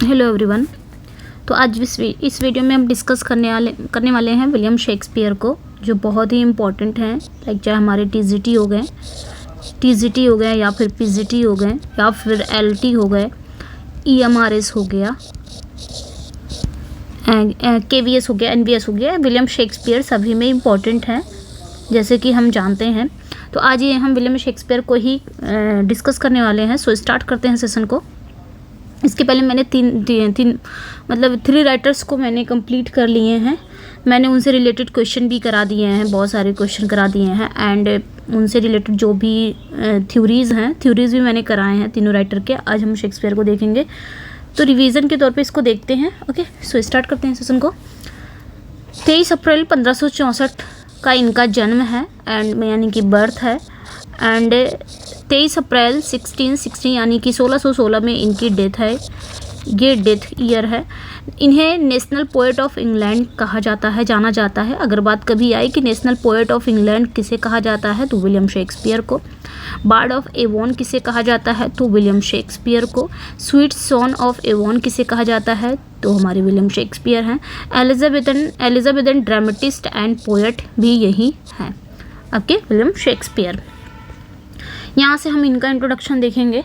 Hello everyone. तो आज इस वीडियो में हम डिस्कस करने वाले हैं विलियम शेक्सपियर को, जो बहुत ही इम्पोर्टेंट हैं। लाइक चाहे हमारे टीजीटी हो गए या फिर पीजीटी हो गए या फिर एलटी हो गए, ईएमआरएस हो गया, केवीएस हो गया, एनवीएस हो गया, विलियम शेक्सपियर सभी में इम्पोर्टेंट हैं, जैसे कि हम जानते हैं। तो आज ये हम विलियम शेक्सपियर को ही डिस्कस करने वाले हैं। सो स्टार्ट करते हैं सेशन को। इसके पहले मैंने थ्री राइटर्स को मैंने कंप्लीट कर लिए हैं। मैंने उनसे रिलेटेड क्वेश्चन भी करा दिए हैं, बहुत सारे क्वेश्चन करा दिए हैं, एंड उनसे रिलेटेड जो भी थ्योरीज़ भी मैंने कराए हैं तीनों राइटर के। आज हम शेक्सपियर को देखेंगे, तो रिवीजन के तौर पे इसको देखते हैं। ओके, सो स्टार्ट करते हैं सेशन को। 23 अप्रैल 1564 का इनका जन्म है, एंड यानी कि बर्थ है, एंड 23 अप्रैल 1616 यानी कि 1616 में इनकी डेथ है। ये डेथ ईयर है। इन्हें नेशनल पोएट ऑफ इंग्लैंड कहा जाता है, जाना जाता है। अगर बात कभी आई कि नेशनल पोएट ऑफ इंग्लैंड किसे कहा जाता है, तो विलियम शेक्सपियर को। बार्ड ऑफ एवोन किसे कहा जाता है, तो विलियम शेक्सपियर को। स्वीट सॉन ऑफ एवोन किसे कहा जाता है, तो हमारे विलियम शेक्सपियर हैं। एलिजाबेथन ड्रामेटिस्ट एंड पोएट भी यही हैं, आपके विलियम शेक्सपियर। यहाँ से हम इनका इंट्रोडक्शन देखेंगे।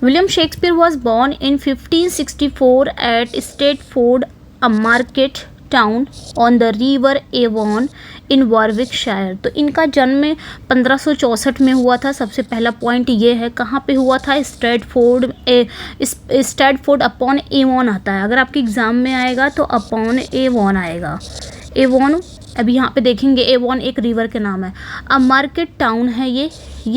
William Shakespeare was born in 1564 at Stratford, a market town on the river Avon in Warwickshire. तो इनका जन्म 1564 में हुआ था। सबसे पहला पॉइंट ये है, कहाँ पे हुआ था? स्टैटफोर्ड अपॉन एवॉन आता है। अगर आपके एग्ज़ाम में आएगा तो अपॉन एवॉन आएगा। एवॉन अभी यहाँ पे देखेंगे, एवॉन एक रिवर के नाम है। अब मार्केट टाउन है ये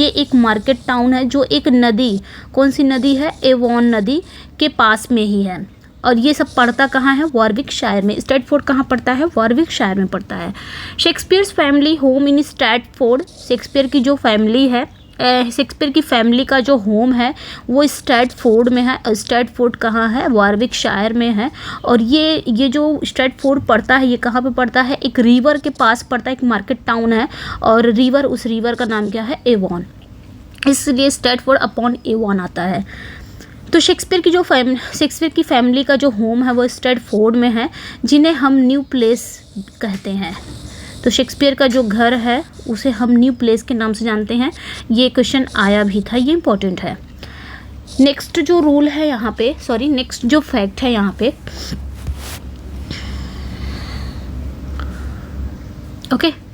एक मार्केट टाउन है, जो एक नदी, कौन सी नदी है? एवॉन नदी के पास में ही है। और ये सब पड़ता कहाँ है? वॉरविकशायर में। स्टैटफोर्ड कहाँ पड़ता है? वॉरविकशायर में पड़ता है। Shakespeare's family home in Stafford. Shakespeare की जो फैमिली है, शेक्सपियर की फैमिली का जो होम है वो स्टैटफोर्ड में है। स्टैटफोर्ड कहाँ है? वॉरविकशायर में है। और ये जो स्टैटफोर्ड पड़ता है, ये कहाँ पे पड़ता है? एक रिवर के पास पड़ता है, एक मार्केट टाउन है, और उस रिवर का नाम क्या है? एवॉन। इसलिए स्टैटफोर्ड अपॉन एवॉन आता है। तो शेक्सपियर की फैमिली का जो होम है वो स्टैटफोर्ड में है, जिन्हें हम न्यू प्लेस कहते हैं। तो शेक्सपियर का जो घर है उसे हम न्यू प्लेस के नाम से जानते हैं। ये क्वेश्चन आया भी था, ये इंपॉर्टेंट है। नेक्स्ट जो रूल है यहाँ पे, नेक्स्ट जो फैक्ट है यहाँ पे, ओके।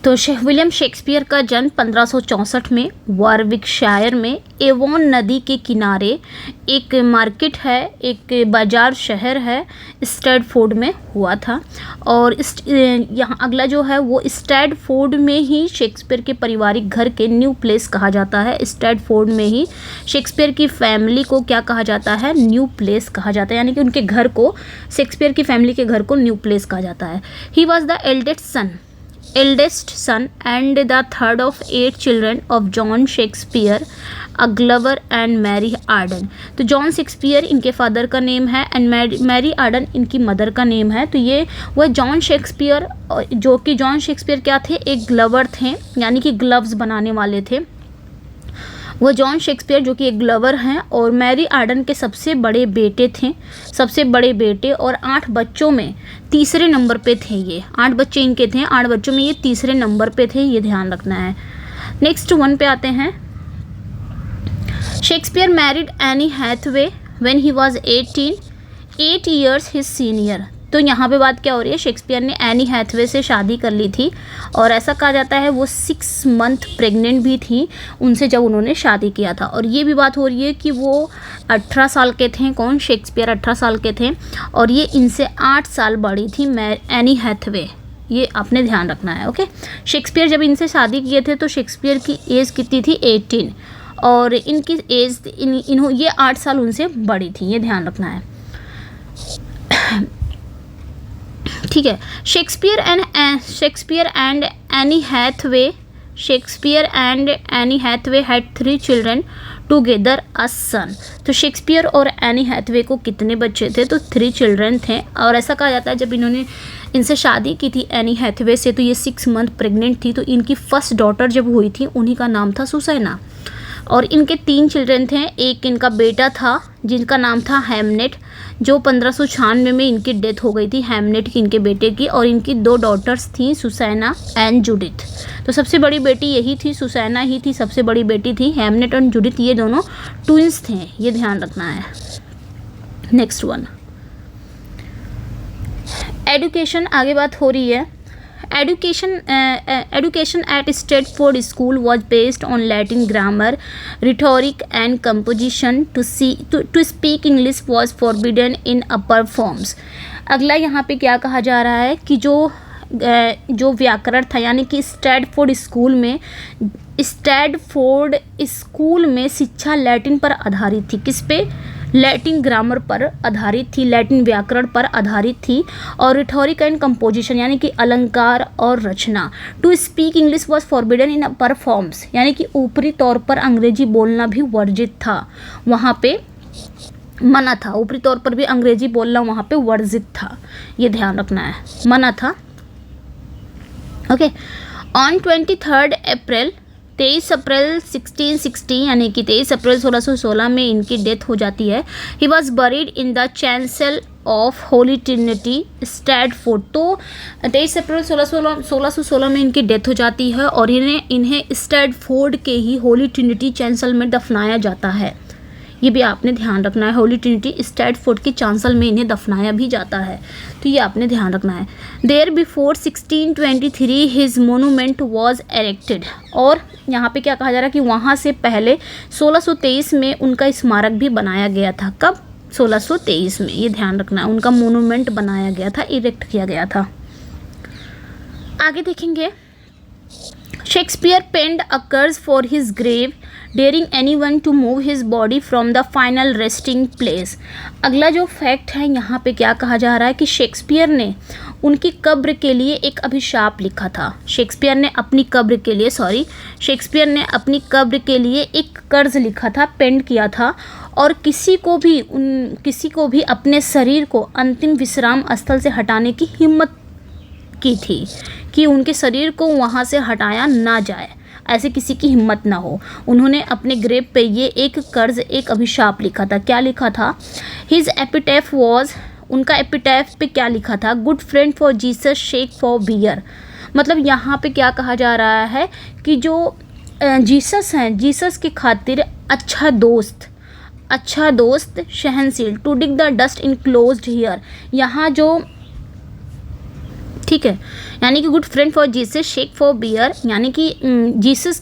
तो विलियम शेक्सपियर का जन्म 1564 में वॉरविकशायर में एवॉन नदी के किनारे एक मार्केट है, एक बाजार शहर है, स्टैटफोर्ड में हुआ था। और यहाँ अगला जो है वो स्टैटफोर्ड में ही शेक्सपियर के पारिवारिक घर के न्यू प्लेस कहा जाता है। स्टैटफोर्ड में ही शेक्सपियर की फैमिली को क्या कहा जाता है? न्यू प्लेस कहा जाता है, यानी कि उनके घर को, शेक्सपियर की फैमिली के घर को न्यू प्लेस कहा जाता है। He was the eldest son and the third of 8 children of John Shakespeare, a Glover and Mary Arden। तो जॉन शेक्सपियर इनके फादर का नेम है, एंड मैरी आर्डन इनकी मदर का नेम है। तो ये वह जॉन शेक्सपियर, जो कि जॉन शेक्सपियर क्या थे? एक ग्लवर थे, यानी कि ग्लव्स बनाने वाले थे। वो जॉन शेक्सपियर जो कि एक ग्लवर हैं, और मैरी आर्डन के सबसे बड़े बेटे, और 8 बच्चों में तीसरे नंबर पे थे ये। 8 बच्चे इनके थे, 8 बच्चों में ये तीसरे नंबर पे थे, ये ध्यान रखना है। नेक्स्ट 1 पे आते हैं। Shakespeare married Anne Hathaway when he was 8 years his senior। तो यहाँ पे बात क्या हो रही है? शेक्सपियर ने एनी हैथवे से शादी कर ली थी, और ऐसा कहा जाता है वो 6 मंथ प्रेग्नेंट भी थी उनसे जब उन्होंने शादी किया था। और ये भी बात हो रही है कि वो 18 साल के थे। कौन? शेक्सपियर 18 साल के थे, और ये इनसे 8 साल बड़ी थी एनी हैथवे। ये आपने ध्यान रखना है, ओके। शेक्सपियर जब इनसे शादी किए थे तो शेक्सपियर की एज कितनी थी? 18, और इनकी एज ये 8 साल उनसे बड़ी थी, ये ध्यान रखना है, ठीक है। Shakespeare and Anne Hathaway had 3 children together a son. तो शेक्सपियर और एनी हैथवे को कितने बच्चे थे? तो 3 चिल्ड्रन थे। और ऐसा कहा जाता है जब इन्होंने इनसे शादी की थी एनी हैथवे से, तो ये 6 मंथ प्रेग्नेंट थी। तो इनकी फर्स्ट डॉटर जब हुई थी, उन्हीं का नाम था सुसैना। और इनके 3 चिल्ड्रन थे। एक इनका बेटा था जिनका नाम था हैमनेट, जो 1596 में इनकी डेथ हो गई थी, हैमनेट की, इनके बेटे की। और इनकी 2 डॉटर्स थी, सुसैना एंड जूडिथ। तो सबसे बड़ी बेटी यही थी, सुसैना ही थी सबसे बड़ी बेटी थी। हैमनेट और जूडिथ ये दोनों ट्विंस थे, ये ध्यान रखना है। नेक्स्ट वन, एडुकेशन, आगे बात हो रही है। Education at Stratford School was based on Latin grammar, rhetoric and composition. To speak English was forbidden in upper forms. अगला यहाँ पे क्या कहा जा रहा है कि जो व्याकरण था, यानी कि स्ट्रैटफोर्ड स्कूल में शिक्षा लैटिन पर आधारित थी। किस पे? लैटिन ग्रामर पर आधारित थी, लैटिन व्याकरण पर आधारित थी। और रिटोरिक एंड कंपोजिशन, यानी कि अलंकार और रचना। To speak English was forbidden in upper forms, यानी कि ऊपरी तौर पर अंग्रेजी बोलना भी वर्जित था, वहाँ पे मना था। ऊपरी तौर पर भी अंग्रेजी बोलना वहाँ पे वर्जित था, ये ध्यान रखना है, मना था। ओके, ऑन 23 अप्रैल 1616, यानी कि 23 अप्रैल 1616 में इनकी डेथ हो जाती है। He was buried in the chancel of Holy Trinity, Stratford. तो 23 अप्रैल 1616 में इनकी डेथ हो जाती है और इन्हें स्ट्रैटफोर्ड के ही होली ट्रिनिटी चैंसल में दफनाया जाता है। ये भी आपने ध्यान रखना है, होली ट्रिनिटी स्ट्रैटफोर्ड की चांसल में इन्हें दफनाया भी जाता है, तो ये आपने ध्यान रखना है। There before 1623 his monument was erected, और यहाँ पे क्या कहा जा रहा है कि वहाँ से पहले 1623 में उनका स्मारक भी बनाया गया था। कब? 1623 में, ये ध्यान रखना है, उनका मोनूमेंट बनाया गया था, इरेक्ट किया गया था। आगे देखेंगे, Shakespeare penned a curse for his grave, daring anyone to move his body from the final resting place. अगला जो फैक्ट है, यहाँ पे क्या कहा जा रहा है कि शेक्सपियर ने उनकी कब्र के लिए एक अभिशाप लिखा था। शेक्सपियर ने अपनी कब्र के लिए एक कर्ज लिखा था, पेंड किया था, और किसी को भी अपने शरीर को अंतिम विश्राम स्थल से हटाने की हिम्मत की थी कि उनके शरीर को वहाँ से हटाया ना जाए, ऐसे किसी की हिम्मत ना हो। उन्होंने अपने ग्रेव पे ये एक कर्ज, एक अभिशाप लिखा था। क्या लिखा था? हिज एपिटैफ वॉज, उनका एपिटैफ पे क्या लिखा था? Good friend for Jesus, shake forbear. मतलब यहाँ पे क्या कहा जा रहा है कि जो जीसस हैं, जीसस की खातिर अच्छा दोस्त, सहनशील। To dig the dust enclosed here, यहाँ जो, ठीक है, यानी कि good friend for Jesus, shake forbear, यानी कि जीसस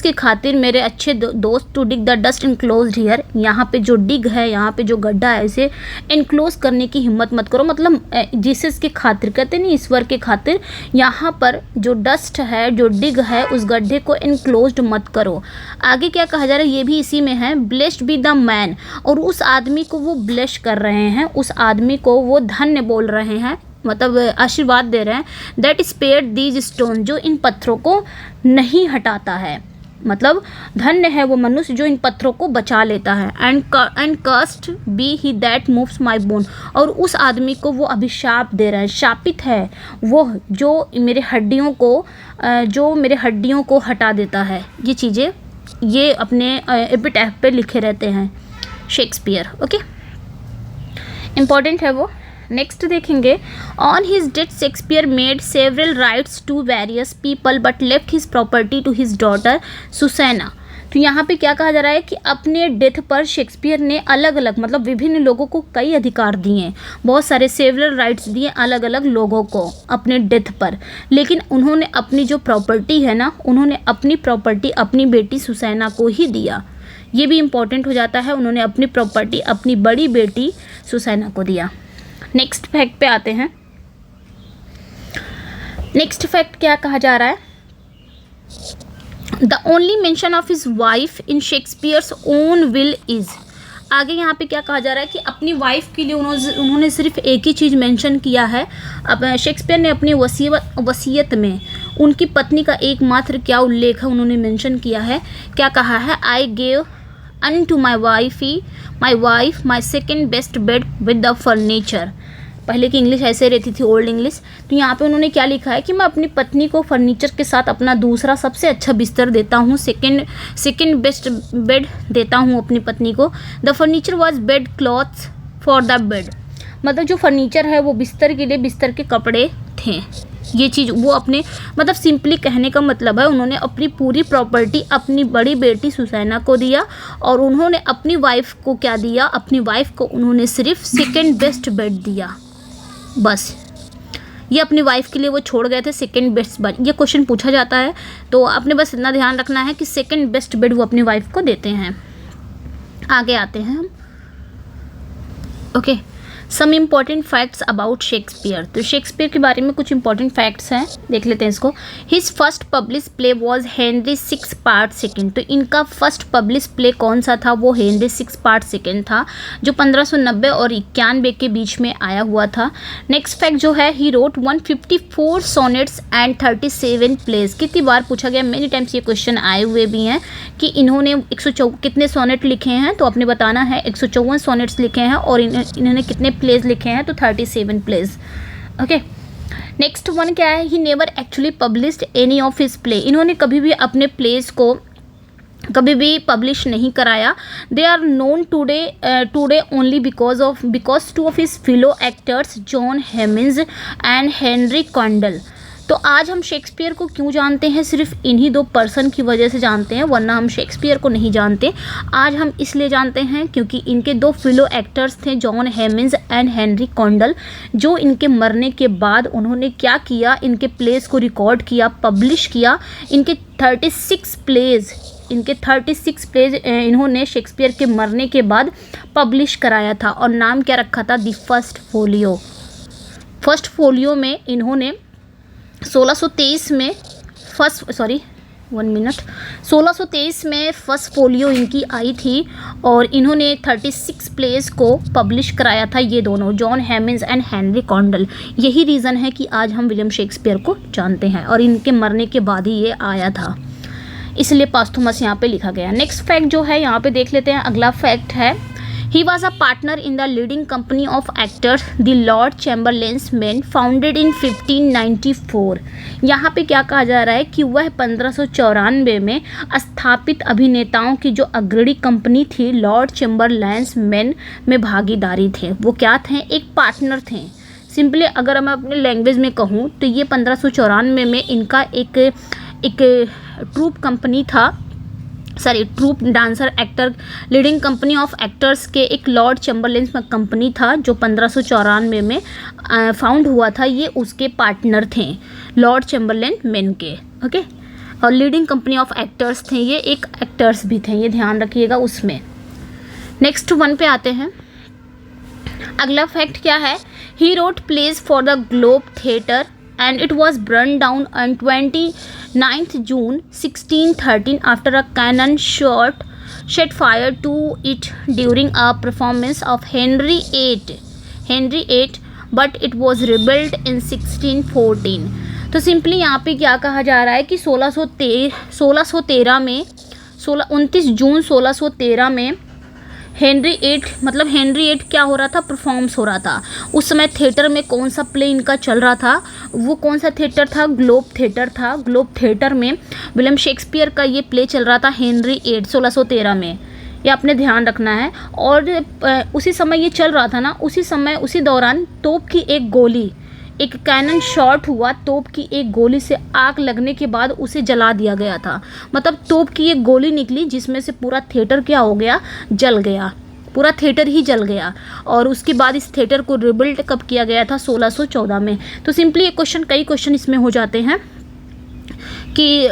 की खातिर मेरे अच्छे दोस्त। To dig the dust enclosed here, यहाँ पे जो डिग है, यहाँ पे जो गड्ढा है, इसे इनक्लोज करने की हिम्मत मत करो। मतलब जीसस की खातिर, कहते नहीं, ईश्वर के खातिर यहाँ पर जो डस्ट है, जो डिग है, उस गड्ढे को इनक्लोज्ड मत करो। आगे क्या कहा जा रहा है, ये भी इसी में है, ब्लेस्ड बी द मैन, और उस आदमी को वो ब्लेस कर रहे हैं, उस आदमी को वो धन्य बोल रहे हैं, मतलब आशीर्वाद दे रहे हैं। दैट स्पेयर्ड दीज स्टोन, जो इन पत्थरों को नहीं हटाता है, मतलब धन्य है वो मनुष्य जो इन पत्थरों को बचा लेता है। And cursed be he that moves my bone, और उस आदमी को वो अभिशाप दे रहे हैं, शापित है वो जो मेरे हड्डियों को हटा देता है। ये चीज़ें ये अपने एपिटैफ पे लिखे रहते हैं शेक्सपियर। ओके, इम्पॉर्टेंट है वो। नेक्स्ट देखेंगे, on his death Shakespeare made several rights to various people but left his property to his daughter Susanna. तो यहाँ पे क्या कहा जा रहा है कि अपने डेथ पर शेक्सपियर ने अलग अलग, मतलब विभिन्न लोगों को कई अधिकार दिए, बहुत सारे सेवरल राइट्स दिए अलग अलग लोगों को अपने डेथ पर। लेकिन उन्होंने अपनी जो प्रॉपर्टी है ना, उन्होंने अपनी प्रॉपर्टी अपनी बेटी सुसैना को ही दिया। ये भी इम्पोर्टेंट हो जाता है, उन्होंने अपनी प्रॉपर्टी अपनी बड़ी बेटी सुसैना को दिया। नेक्स्ट फैक्ट पे आते हैं। नेक्स्ट फैक्ट क्या कहा जा रहा है, the only mention of his wife in Shakespeare's own will is. आगे यहाँ पे क्या कहा जा रहा है कि अपनी वाइफ के लिए उन्होंने सिर्फ एक ही चीज़ मेंशन किया है। अब शेक्सपियर ने अपनी वसीयत में उनकी पत्नी का एकमात्र क्या उल्लेख है, उन्होंने मेंशन किया है। क्या कहा है? I gave unto my wife my second best bed with the furniture। पहले की इंग्लिश ऐसे रहती थी, ओल्ड इंग्लिश। तो यहाँ पे उन्होंने क्या लिखा है कि मैं अपनी पत्नी को फर्नीचर के साथ अपना दूसरा सबसे अच्छा बिस्तर देता हूँ, सेकेंड बेस्ट बेड देता हूँ अपनी पत्नी को। The furniture was bed clothes for the bed, मतलब जो फर्नीचर है वो बिस्तर के लिए बिस्तर के कपड़े थे। ये चीज़ वो अपने मतलब सिंपली कहने का मतलब है उन्होंने अपनी पूरी प्रॉपर्टी अपनी बड़ी बेटी सुसैना को दिया, और उन्होंने अपनी वाइफ को क्या दिया, अपनी वाइफ को उन्होंने सिर्फ सेकंड बेस्ट बेड दिया, बस। ये अपनी वाइफ के लिए वो छोड़ गए थे सेकंड बेस्ट बेड। ये क्वेश्चन पूछा जाता है तो आपने बस इतना ध्यान रखना है कि सेकंड बेस्ट बेड वो अपनी वाइफ को देते हैं। आगे आते हैं हम। Okay, some important facts about Shakespeare. तो शेक्सपियर के बारे में कुछ इंपॉर्टेंट फैक्ट्स हैं, देख लेते हैं इसको। His first publish play was Henry 6 part second. तो इनका फर्स्ट पब्लिश प्ले कौन सा था, वो हेनरी 6 पार्ट सेकेंड था, जो 1590 और 91 के बीच में आया हुआ था। नेक्स्ट फैक्ट जो है, he wrote 154 sonnets and 37 plays. कितनी बार पूछा गया, मेनी टाइम्स ये क्वेश्चन आए हुए भी हैं कि इन्होंने 154 कितने सोनेट लिखे हैं, तो आपने बताना है 154 सोनेट्स लिखे हैं, और इन्होंने कितने प्लेज लिखे हैं, तो 37 प्लेज। ओके, नेक्स्ट वन क्या है, he never actually published any of his play. इन्होंने कभी भी अपने प्लेज को कभी भी पब्लिश नहीं कराया। They are known today only because two of his fellow actors John Hemings and Henry Condell. तो आज हम शेक्सपियर को क्यों जानते हैं, सिर्फ इन्हीं दो पर्सन की वजह से जानते हैं, वरना हम शेक्सपियर को नहीं जानते। आज हम इसलिए जानते हैं क्योंकि इनके दो फेलो एक्टर्स थे, John Hemings and Henry Condell, जो इनके मरने के बाद उन्होंने क्या किया, इनके प्लेस को रिकॉर्ड किया, पब्लिश किया। इनके 36 प्लेज इन्होंने शेक्सपियर के मरने के बाद पब्लिश कराया था, और नाम क्या रखा था, the first folio. First folio में इन्होंने 1623 में 1623 में फर्स्ट फोलियो इनकी आई थी, और इन्होंने 36 प्लेस को पब्लिश कराया था, ये दोनों, John Hemings and Henry Condell. यही रीज़न है कि आज हम विलियम शेक्सपियर को जानते हैं, और इनके मरने के बाद ही ये आया था, इसलिए पास्थुमस यहाँ पे लिखा गया। नेक्स्ट फैक्ट जो है यहाँ पे देख लेते हैं। अगला फैक्ट है, he was a partner in the leading company of actors the Lord Chamberlain's Men founded in 1594। यहाँ पे क्या कहा जा रहा है कि वह 1594 में स्थापित अभिनेताओं की जो अग्रणी कंपनी थी लॉर्ड चैम्बरलेन्स मेन में भागीदारी थे। वो क्या थे, एक पार्टनर थे। सिंपली अगर मैं अपने लैंग्वेज में कहूँ तो ये 1594 में इनका एक ट्रूप कंपनी था, troupe dancer actor leading company of actors के एक लॉर्ड चैम्बरलेन्स में कंपनी था, जो 1594 में फाउंड हुआ था। ये उसके पार्टनर थे लॉर्ड चैम्बरलेन मेन के। ओके, और लीडिंग कंपनी ऑफ एक्टर्स थे, ये एक एक्टर्स भी थे, ये ध्यान रखिएगा उसमें। नेक्स्ट वन पे आते हैं। अगला फैक्ट क्या है, he wrote plays for the Globe theatre and it was burned down on 29th June 1613 after a cannon shot set fire to it during a performance of Henry VIII, but it was rebuilt in 1614। तो simply यहाँ पे क्या कहा जा रहा है कि 1613 में 29 जून 1613 में हेनरी VIII क्या हो रहा था, परफॉर्म्स हो रहा था। उस समय थिएटर में कौन सा प्ले इनका चल रहा था, वो कौन सा थिएटर था, ग्लोब थिएटर था। ग्लोब थिएटर में विलियम शेक्सपियर का ये प्ले चल रहा था हेनरी VIII 1613 में, ये आपने ध्यान रखना है। और उसी समय ये चल रहा था ना, उसी दौरान तोप की एक कैनन शॉट हुआ, तोप की एक गोली से आग लगने के बाद उसे जला दिया गया था। मतलब तोप की एक गोली निकली जिसमें से पूरा थिएटर क्या हो गया, जल गया, पूरा थिएटर ही जल गया। और उसके बाद इस थिएटर को रिबिल्ड कब किया गया था, 1614 में। तो सिंपली कई क्वेश्चन इसमें हो जाते हैं कि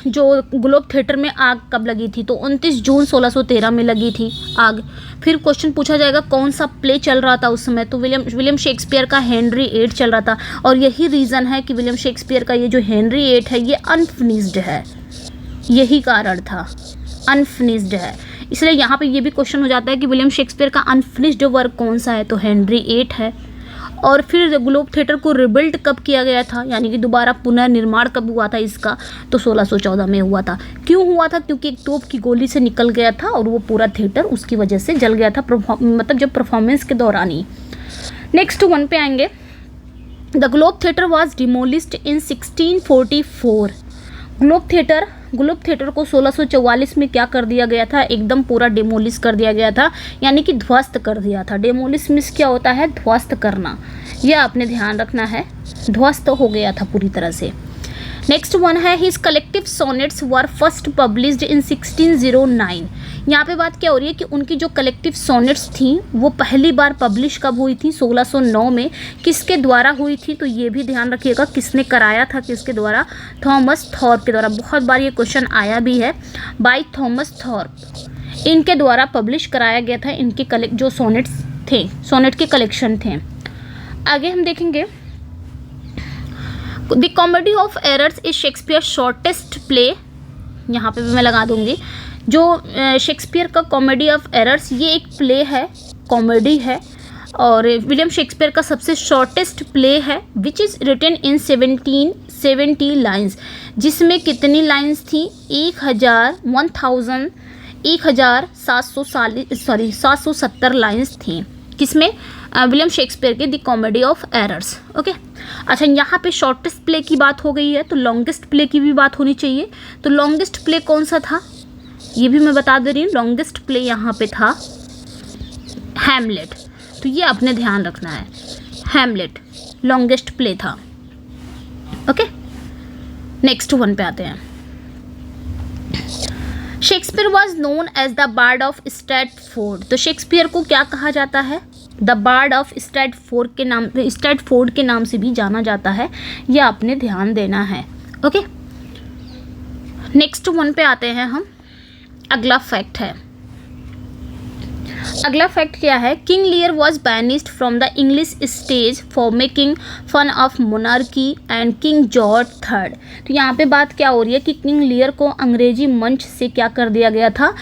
जो ग्लोब थिएटर में आग कब लगी थी, तो 29 जून 1613 में लगी थी आग। फिर क्वेश्चन पूछा जाएगा कौन सा प्ले चल रहा था उस समय, तो विलियम शेक्सपियर का हेनरी VIII चल रहा था। और यही रीज़न है कि विलियम शेक्सपियर का ये जो हेनरी VIII है ये अनफिनिश्ड है, यही कारण था, अनफिनिश्ड है। इसलिए यहाँ पे ये भी क्वेश्चन हो जाता है कि विलियम शेक्सपियर का अनफिनिश्ड वर्क कौन सा है, तो हेनरी VIII है। और फिर ग्लोब थिएटर को रिबिल्ड कब किया गया था, यानी कि दोबारा पुनर्निर्माण कब हुआ था इसका, तो 1614 में हुआ था। क्यों हुआ था, क्योंकि एक तोप की गोली से निकल गया था और वो पूरा थिएटर उसकी वजह से जल गया था, मतलब जब परफॉर्मेंस के दौरान ही। नेक्स्ट वन पे आएंगे। The Globe theatre was demolished in 1644। Globe theatre को 1644 में क्या कर दिया गया था, एकदम पूरा डिमोलिश कर दिया गया था, यानी कि ध्वस्त कर दिया था। डिमोलिश मीन्स क्या होता है, ध्वस्त करना, यह आपने ध्यान रखना है, ध्वस्त हो गया था पूरी तरह से। नेक्स्ट वन है his collective sonnets were first published in 1609। यहाँ पे बात क्या हो रही है कि उनकी जो कलेक्टिव सोनेट्स थी वो पहली बार पब्लिश कब हुई थी, 1609 में। किसके द्वारा हुई थी, तो ये भी ध्यान रखिएगा, किसने कराया था, किसके द्वारा, थॉमस थॉर्प के द्वारा। बहुत बार ये क्वेश्चन आया भी है, बाय थॉमस थॉर्प, इनके द्वारा पब्लिश कराया गया था इनके जो सोनेट्स थे, सोनेट के कलेक्शन थे। आगे हम देखेंगे, the comedy of errors is Shakespeare shortest play. यहाँ पे भी मैं लगा दूंगी, जो शेक्सपियर का कॉमेडी ऑफ एरर्स, ये एक प्ले है, कॉमेडी है, और विलियम शेक्सपियर का सबसे शॉर्टेस्ट प्ले है, which is written in 1770 lines, जिसमें कितनी लाइन्स थी, 1770 लाइन्स थी। किसमें, विलियम शेक्सपियर के the comedy of errors. Okay, अच्छा यहाँ पे शॉर्टेस्ट प्ले की बात हो गई है, तो लॉन्गेस्ट प्ले की भी बात होनी चाहिए। तो लॉन्गेस्ट प्ले कौन सा था, ये भी मैं बता दे रही हूँ। लॉन्गेस्ट प्ले यहाँ पे था हैमलेट, तो ये आपने ध्यान रखना है, हैमलेट लॉन्गेस्ट प्ले था। ओके, नेक्स्ट वन पे आते हैं। Shakespeare was known as the bard of Stratford. तो शेक्सपियर को क्या कहा जाता है, द बार्ड ऑफ स्ट्रैटफोर्ड के नाम से भी जाना जाता है, यह आपने ध्यान देना है। ओके, नेक्स्ट वन पे आते हैं हम। अगला फैक्ट है, अगला फैक्ट क्या है, King Lear was banished from the English stage for making fun of monarchy and King George third. तो यहाँ पे बात क्या हो रही है कि किंग लियर को अंग्रेजी मंच से क्या कर दिया गया था,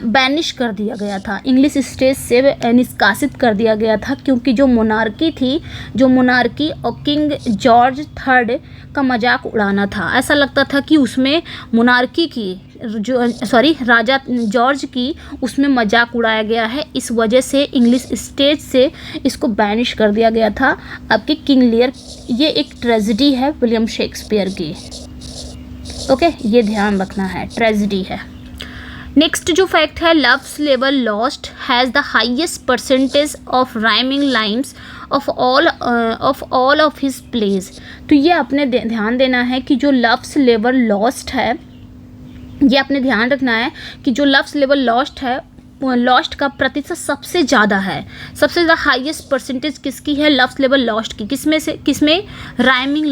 बैनिश कर दिया गया था, इंग्लिश स्टेज से निष्कासित कर दिया गया था, क्योंकि जो मोनार्की थी, जो मोनार्की और किंग जॉर्ज थर्ड का मजाक उड़ाना था। ऐसा लगता था कि उसमें मोनार्की की राजा जॉर्ज की उसमें मजाक उड़ाया गया है, इस वजह से इंग्लिश स्टेज से इसको बैनिश कर दिया गया था। आपकी किंग लियर, ये एक ट्रेजेडी है विलियम शेक्सपियर की। ओके, ये ध्यान रखना है, ट्रेजेडी है। नेक्स्ट जो फैक्ट है, love's level lost has the highest percentage of rhyming lines of all of his plays. तो ये आपने ध्यान देना है कि जो लव्स लेवल लॉस्ट है, ये आपने ध्यान रखना है कि जो लव्स लेवल लॉस्ट है, लॉस्ट का प्रतिशत सबसे ज़्यादा है, सबसे ज़्यादा हाईएस्ट परसेंटेज किसकी है, लव्स लेवल लॉस्ट की। किसमें, राइमिंग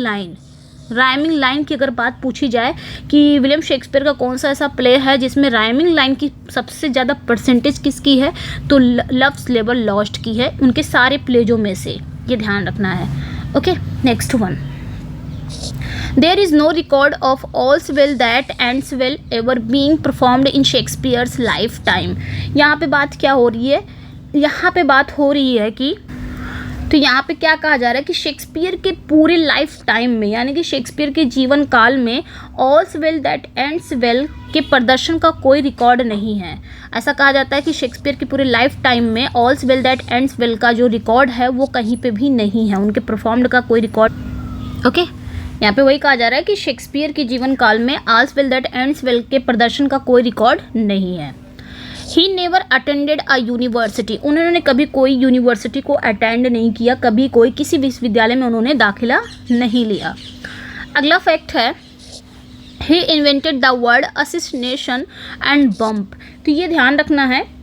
लाइन की अगर बात पूछी जाए कि विलियम शेक्सपियर का कौन सा ऐसा प्ले है जिसमें राइमिंग लाइन की सबसे ज़्यादा परसेंटेज किसकी है, तो लव्स लेवल लॉस्ट की है, उनके सारे प्लेजों में से, ये ध्यान रखना है। Okay, next one, There is no record of all's well that ends well ever being performed in Shakespeare's lifetime। यहाँ पे बात क्या हो रही है, यहाँ पे बात हो रही है कि, तो यहाँ पे क्या कहा जा रहा है कि शेक्सपियर के पूरे लाइफ टाइम में, यानी कि शेक्सपियर के जीवन काल में ऑल्स वेल दैट एंड्स वेल के प्रदर्शन का कोई रिकॉर्ड नहीं है। ऐसा कहा जाता है कि शेक्सपियर के पूरे लाइफ टाइम में ऑल्स वेल दैट एंड्स वेल का जो रिकॉर्ड है वो कहीं पे भी नहीं है, उनके परफॉर्म्ड का कोई रिकॉर्ड। ओके, यहाँ पे वही कहा जा रहा है कि शेक्सपियर के जीवन काल में ऑल्स वेल दैट एंड्स वेल के प्रदर्शन का कोई रिकॉर्ड नहीं है। He never attended a university, उन्होंने कभी कोई यूनिवर्सिटी को अटेंड नहीं किया, कभी कोई किसी विश्वविद्यालय में उन्होंने दाखिला नहीं लिया। अगला फैक्ट है, he invented the word assassination and bump. तो ये ध्यान रखना है,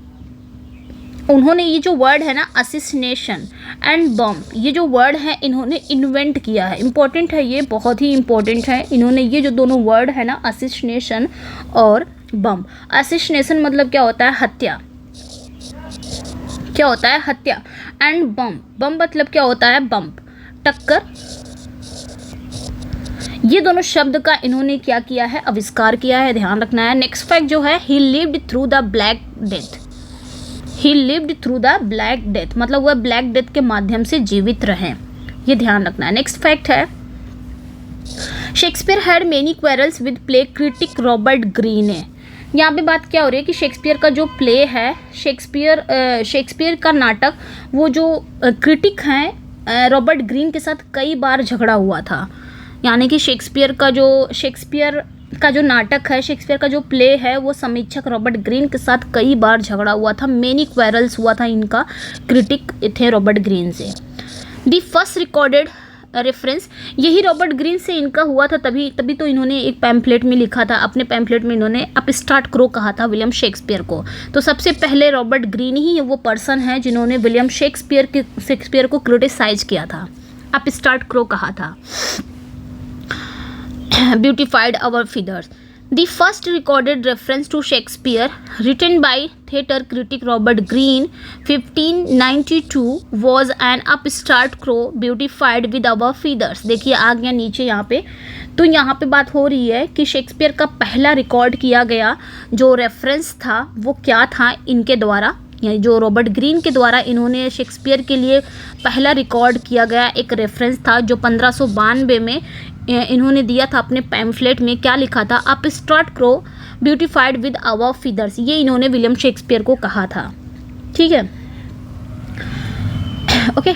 उन्होंने ये जो वर्ड है ना, असिस्नेशन एंड बम्प, ये जो वर्ड है इन्होंने इन्वेंट किया है, इंपॉर्टेंट है, ये बहुत ही इंपॉर्टेंट है। इन्होंने ये जो दोनों वर्ड है ना, असिस्नेशन और बम्प। असिस्नेशन मतलब क्या होता है, हत्या, क्या होता है, हत्या। एंड बम्प मतलब क्या होता है, बम्प, टक्कर। ये दोनों शब्द का इन्होंने क्या किया है, आविष्कार किया है, ध्यान रखना है। नेक्स्ट फैक्ट जो है, ही lived through the black death. He lived through the black death मतलब वह ब्लैक डेथ के माध्यम से जीवित रहे, ये ध्यान रखना है। नेक्स्ट फैक्ट है, Shakespeare had many quarrels with play critic Robert Greene. यहाँ पे बात क्या हो रही है कि शेक्सपियर का जो प्ले है, शेक्सपियर का नाटक, वो जो क्रिटिक हैं रॉबर्ट ग्रीन के साथ कई बार झगड़ा हुआ था। यानी कि शेक्सपियर का जो नाटक है, शेक्सपियर का जो प्ले है, वो समीक्षक रॉबर्ट ग्रीन के साथ कई बार झगड़ा हुआ था। मेनी क्वेरल्स हुआ था इनका, क्रिटिक थे रॉबर्ट ग्रीन से। दी फर्स्ट रिकॉर्डेड रेफरेंस, यही रॉबर्ट ग्रीन से इनका हुआ था, तभी तो इन्होंने एक पैम्फलेट में लिखा था, अपने पैम्फलेट में इन्होंने अपस्टार्ट क्रो कहा था विलियम शेक्सपियर को। तो सबसे पहले रॉबर्ट ग्रीन ही वो पर्सन है जिन्होंने विलियम शेक्सपियर को क्रिटिसाइज किया था, अपस्टार्ट क्रो कहा था। Beautified our figures, the first recorded reference to Shakespeare written by theatre critic Robert Greene 1592 was an upstart crow beautified with our feathers। देखिए आ गया नीचे यहाँ पे, तो यहाँ पे बात हो रही है कि शेक्सपियर का पहला रिकॉर्ड किया गया जो रेफरेंस था वो क्या था इनके द्वारा, यानी जो रॉबर्ट ग्रीन के द्वारा इन्होंने शेक्सपियर के लिए पहला रिकॉर्ड किया गया एक रेफरेंस था जो 1592 में इन्होंने दिया था अपने पैम्फलेट में। क्या लिखा था? Upstart crow beautified with our feathers, ये इन्होंने विलियम शेक्सपियर को कहा था। ठीक है, ओके,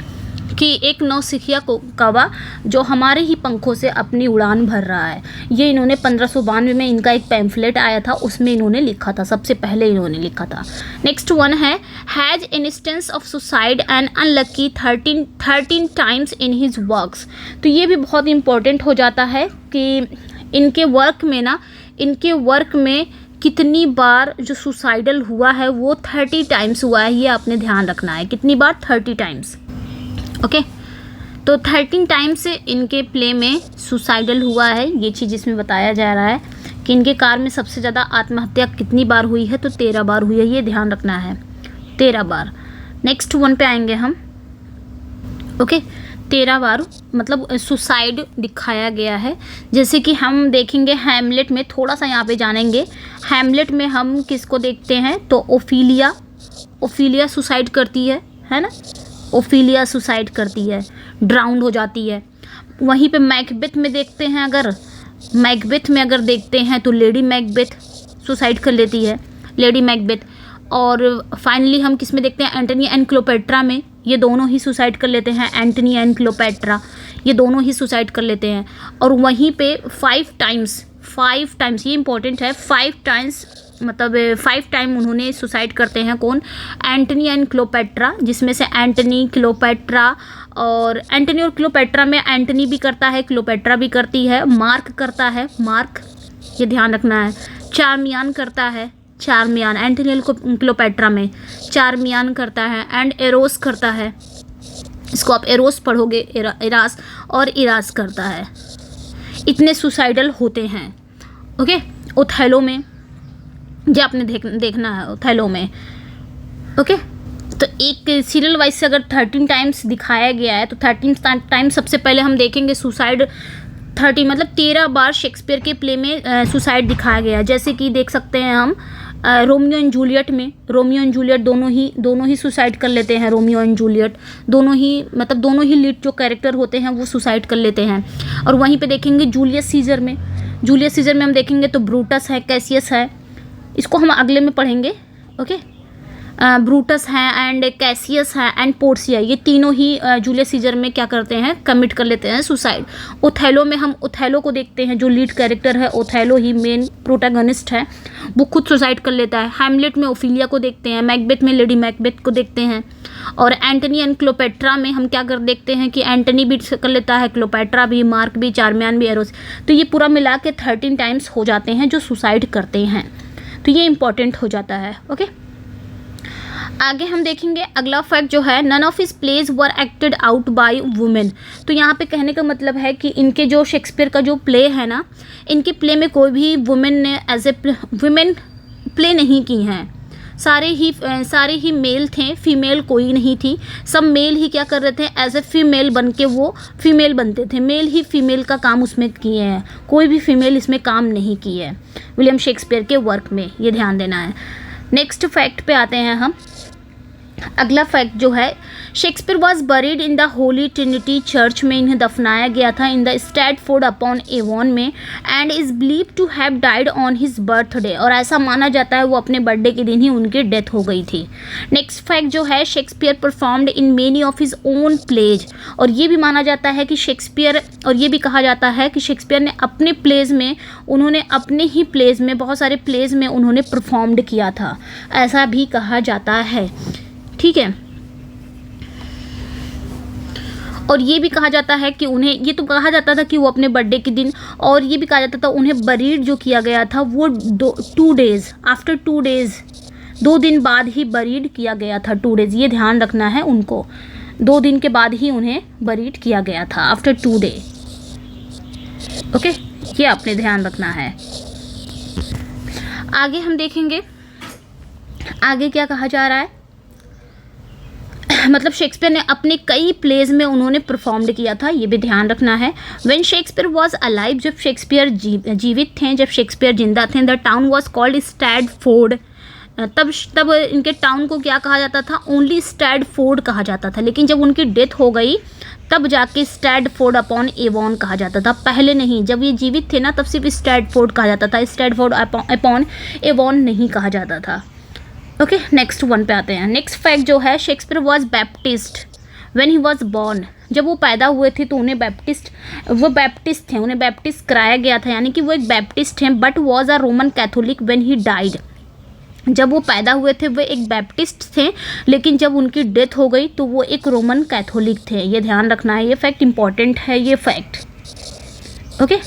कि एक नौसिखिया कौवा जो हमारे ही पंखों से अपनी उड़ान भर रहा है, ये इन्होंने 1592 में इनका एक पैम्फलेट आया था, उसमें इन्होंने लिखा था, सबसे पहले इन्होंने लिखा था। नेक्स्ट वन है has instance of suicide and unlucky 13 times in his works. तो ये भी बहुत इंपॉर्टेंट हो जाता है कि इनके वर्क में कितनी बार जो सुसाइडल हुआ है वो 30 टाइम्स हुआ है, ये आपने ध्यान रखना है। कितनी बार? 30 टाइम्स। ओके, तो 13 टाइम्स इनके प्ले में सुसाइडल हुआ है, ये चीज़ इसमें बताया जा रहा है कि इनके कार में सबसे ज़्यादा आत्महत्या कितनी बार हुई है, तो 13 बार हुई है, ये ध्यान रखना है, 13 बार। नेक्स्ट वन पे आएंगे हम। ओके, 13 बार मतलब सुसाइड दिखाया गया है। जैसे कि हम देखेंगे हैमलेट में, थोड़ा सा यहाँ पे जानेंगे। हैमलेट में हम किसको देखते हैं? तो ओफीलिया सुसाइड करती है ना, ओफीलिया सुसाइड करती है, ड्राउंड हो जाती है। वहीं पे मैकबेथ में देखते हैं, मैकबेथ में अगर देखते हैं तो लेडी मैकबेथ सुसाइड कर लेती है, लेडी मैकबेथ। और फाइनली हम किस में देखते हैं? एंटनी एंड क्लोपेट्रा में, ये दोनों ही सुसाइड कर लेते हैं, एंटनी एंड क्लोपेट्रा ये दोनों ही सुसाइड कर लेते हैं। और वहीं पे 5 टाइम्स, ये इंपॉर्टेंट है, 5 टाइम्स मतलब 5 टाइम उन्होंने सुसाइड करते हैं। कौन? एंटनी एंड क्लोपेट्रा, जिसमें से एंटनी, क्लोपेट्रा, और एंटनी और क्लोपेट्रा में एंटनी भी करता है, क्लोपेट्रा भी करती है, मार्क करता है, मार्क, ये ध्यान रखना है। चार्मियान करता है, चार्मियान, एंटनी और क्लोपेट्रा में चार्मियान करता है, एंड एरोस करता है, इसको आप एरोस पढ़ोगे, इरास, और इरास करता है। इतने सुसाइडल होते हैं। ओके, ओथेलो में जो आपने देखना है, ओथेलो में। ओके, तो एक सीरियल वाइज से अगर 13 टाइम्स दिखाया गया है तो 13 टाइम्स सबसे पहले हम देखेंगे सुसाइड। 30 मतलब 13 बार शेक्सपियर के प्ले में सुसाइड दिखाया गया है। जैसे कि देख सकते हैं हम रोमियो एंड जूलियट में, रोमियो एंड जूलियट दोनों ही सुसाइड कर लेते हैं। रोमियो एंड जूलियट दोनों ही लीड जो कैरेक्टर होते हैं वो सुसाइड कर लेते हैं। और वहीं पे देखेंगे जूलियस सीजर में हम देखेंगे तो ब्रूटस है, कैसियस है, इसको हम अगले में पढ़ेंगे। ओके, ब्रूटस है एंड कैसियस है एंड पोर्सिया, ये तीनों ही जूलियस सीजर में क्या करते हैं? कमिट कर लेते हैं सुसाइड। ओथेलो में हम ओथेलो को देखते हैं, जो लीड कैरेक्टर है ओथेलो ही मेन प्रोटैगनिस्ट है, वो खुद सुसाइड कर लेता है। हैमलेट में ओफीलिया को देखते हैं, मैकबेथ में लेडी मैकबेथ को देखते हैं, और एंटनी एंड क्लोपेट्रा में हम क्या कर देखते हैं कि एंटनी भी कर लेता है, क्लोपेट्रा भी, मार्क भी, चार्मियान भी, एरोस। तो ये पूरा मिला के 13 टाइम्स हो जाते हैं जो सुसाइड करते हैं। तो ये इंपॉर्टेंट हो जाता है। ओके, आगे हम देखेंगे अगला फैक्ट जो है, none of his plays were acted out by women. तो यहाँ पे कहने का मतलब है कि इनके जो शेक्सपियर का जो प्ले है ना, इनके प्ले में कोई भी वुमेन ने एज ए वुमेन प्ले नहीं की हैं। सारे ही मेल थे, फीमेल कोई नहीं थी। सब मेल ही क्या कर रहे थे? एज ए फीमेल बन के वो फीमेल बनते थे। मेल ही फीमेल का काम उसमें किए हैं, कोई भी फीमेल इसमें काम नहीं की है विलियम शेक्सपियर के वर्क में, ये ध्यान देना है। नेक्स्ट फैक्ट पे आते हैं हम। अगला फैक्ट जो है, Shakespeare was buried in the Holy Trinity Church में इन्हें दफनाया गया था in the Stratford upon Avon में, and is believe to have died on his birthday, और ऐसा माना जाता है वो अपने बर्थडे के दिन ही उनकी डेथ हो गई थी। नेक्स्ट फैक्ट जो है, Shakespeare performed in many of his own plays, और ये भी माना जाता है कि शेक्सपियर, और ये भी कहा जाता है कि शेक्सपियर ने अपने प्लेज में, उन्होंने अपने ही प्लेज में, बहुत सारे प्लेज में उन्होंने परफॉर्म्ड किया था, ऐसा भी कहा जाता है। ठीक है, और ये भी कहा जाता है कि उन्हें, ये तो कहा जाता था कि वो अपने बर्थडे के दिन, और ये भी कहा जाता था उन्हें बरीड जो किया गया था वो 2 डेज आफ्टर 2 डेज, 2 दिन बाद ही बरीड किया गया था। 2 डेज, ये ध्यान रखना है उनको, 2 दिन के बाद ही उन्हें बरीड किया गया था, आफ्टर 2 डे। ओके, ये आपने ध्यान रखना है। आगे हम देखेंगे आगे क्या कहा जा रहा है। मतलब शेक्सपियर ने अपने कई प्लेज में उन्होंने परफॉर्म्ड किया था, ये भी ध्यान रखना है। व्हेन शेक्सपियर वाज अलाइव, जब शेक्सपियर जीवित थे, जब शेक्सपियर जिंदा थे, the town was called Stafford, तब इनके टाउन को क्या कहा जाता था, ओनली स्टैटफोर्ड कहा जाता था, लेकिन जब उनकी डेथ हो गई तब जाके स्टैटफोर्ड अपॉन एवॉन कहा जाता था, पहले नहीं। जब ये जीवित थे ना तब सिर्फ स्टैटफोर्ड कहा जाता था, स्टैटफोर्ड अपॉन एवॉन नहीं कहा जाता था। ओके, नेक्स्ट वन पे आते हैं। नेक्स्ट फैक्ट जो है, Shakespeare was baptised when he was born, जब वो पैदा हुए थे तो उन्हें वो बैप्टिस्ट थे, उन्हें बैप्टिस्ट कराया गया था, यानी कि वो एक बैप्टिस्ट हैं, but was a Roman Catholic when he died. जब वो पैदा हुए थे वो एक बैप्टिस्ट थे, लेकिन जब उनकी डेथ हो गई तो वो एक रोमन कैथोलिक थे, ये ध्यान रखना है, ये फैक्ट इंपॉर्टेंट है ये फैक्ट। ओके,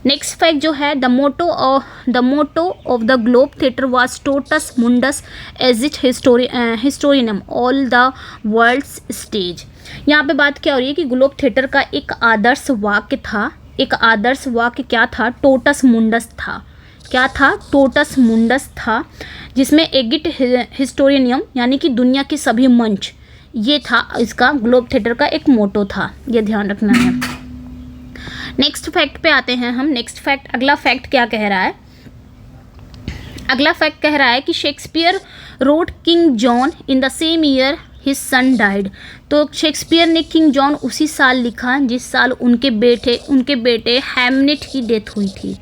नेक्स्ट फैक्ट जो है, the motto of the Globe theatre was टोटस मुंडस एज इट हिस्टोरियनम ऑल द वर्ल्ड्स स्टेज। यहाँ पे बात क्या हो रही है कि ग्लोब थिएटर का एक आदर्श वाक्य था, एक आदर्श वाक्य क्या था, टोटस मुंडस था। क्या था, टोटस मुंडस था, जिसमें एगिट हिस्टोरियनियम यानी कि दुनिया के सभी मंच, ये था इसका ग्लोब थिएटर का एक मोटो था, ये ध्यान रखना है। नेक्स्ट फैक्ट पे आते हैं हम। नेक्स्ट फैक्ट, अगला फैक्ट क्या कह रहा है, अगला फैक्ट कह रहा है कि Shakespeare wrote King John in the same year his son died. तो शेक्सपियर ने किंग जॉन उसी साल लिखा जिस साल उनके बेटे हैमनेट की डेथ हुई थी,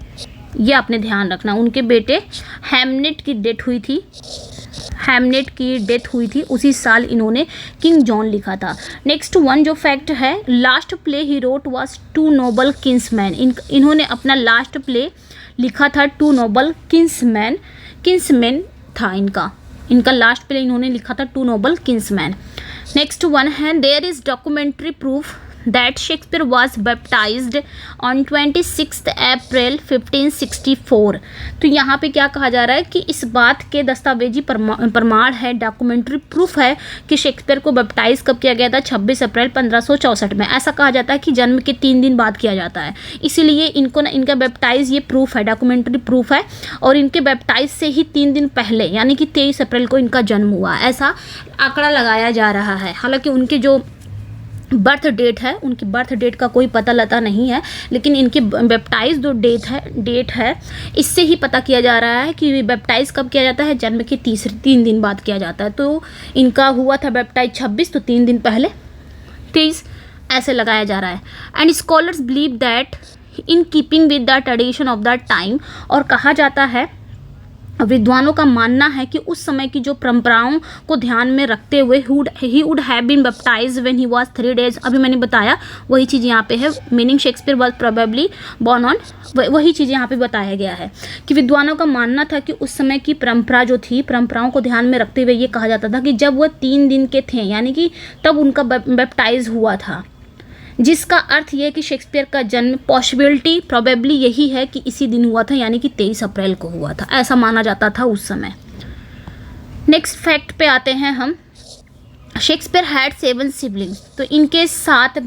ये आपने ध्यान रखना, उनके बेटे हैमनेट की डेथ हुई थी, हैमनेट की डेथ हुई थी उसी साल इन्होंने किंग जॉन लिखा था। नेक्स्ट वन जो फैक्ट है, last play he wrote was Two Noble Kinsmen. इन्होंने अपना लास्ट प्ले लिखा था टू नोबल किंग्समैन था इनका लास्ट प्ले इन्होंने लिखा था Two Noble Kinsmen. Next one है, there is documentary proof that Shakespeare was baptized on 26 April 1564। तो यहाँ पे क्या कहा जा रहा है कि इस बात के दस्तावेजी प्रमाण है, डॉक्यूमेंट्री प्रूफ है कि शेक्सपियर को बैप्टाइज कब किया गया था, 26 अप्रैल 1564 में। ऐसा कहा जाता है कि जन्म के 3 दिन बाद किया जाता है, इसीलिए इनको ना इनका बैप्टाइज ये प्रूफ है, डॉक्यूमेंट्री प्रूफ है, और इनके बैप्टाइज से ही 3 दिन पहले यानी कि 23 अप्रैल को इनका जन्म हुआ, ऐसा आंकड़ा लगाया जा रहा है। हालांकि उनके जो बर्थ डेट है, उनकी बर्थ डेट का कोई पता लता नहीं है, लेकिन इनकी बैप्टाइज जो डेट है इससे ही पता किया जा रहा है कि बैप्टाइज कब किया जाता है, जन्म के 3 दिन बाद किया जाता है। तो इनका हुआ था बैप्टाइज 26, तो 3 दिन पहले 23, ऐसे लगाया जा रहा है। And scholars believe that in keeping with the tradition of the time, और कहा जाता है, विद्वानों का मानना है कि उस समय की जो परंपराओं को ध्यान में रखते हुए he would have been baptised when he was 3 days. अभी मैंने बताया वही चीज़ यहाँ पे है, meaning Shakespeare was probably born on, वही चीज़ यहाँ पे बताया गया है कि विद्वानों का मानना था कि उस समय की परंपरा जो थी, परंपराओं को ध्यान में रखते हुए ये कहा जाता था कि जब वह 3 दिन के थे यानी कि तब उनका बैप्टाइज हुआ था, जिसका अर्थ ये कि शेक्सपियर का जन्म पॉसिबिलिटी प्रोबेबली यही है कि इसी दिन हुआ था, यानी कि 23 अप्रैल को हुआ था, ऐसा माना जाता था उस समय। नेक्स्ट फैक्ट पे आते हैं हम। शेक्सपियर हैड 7 सिबलिंग्स, तो इनके 7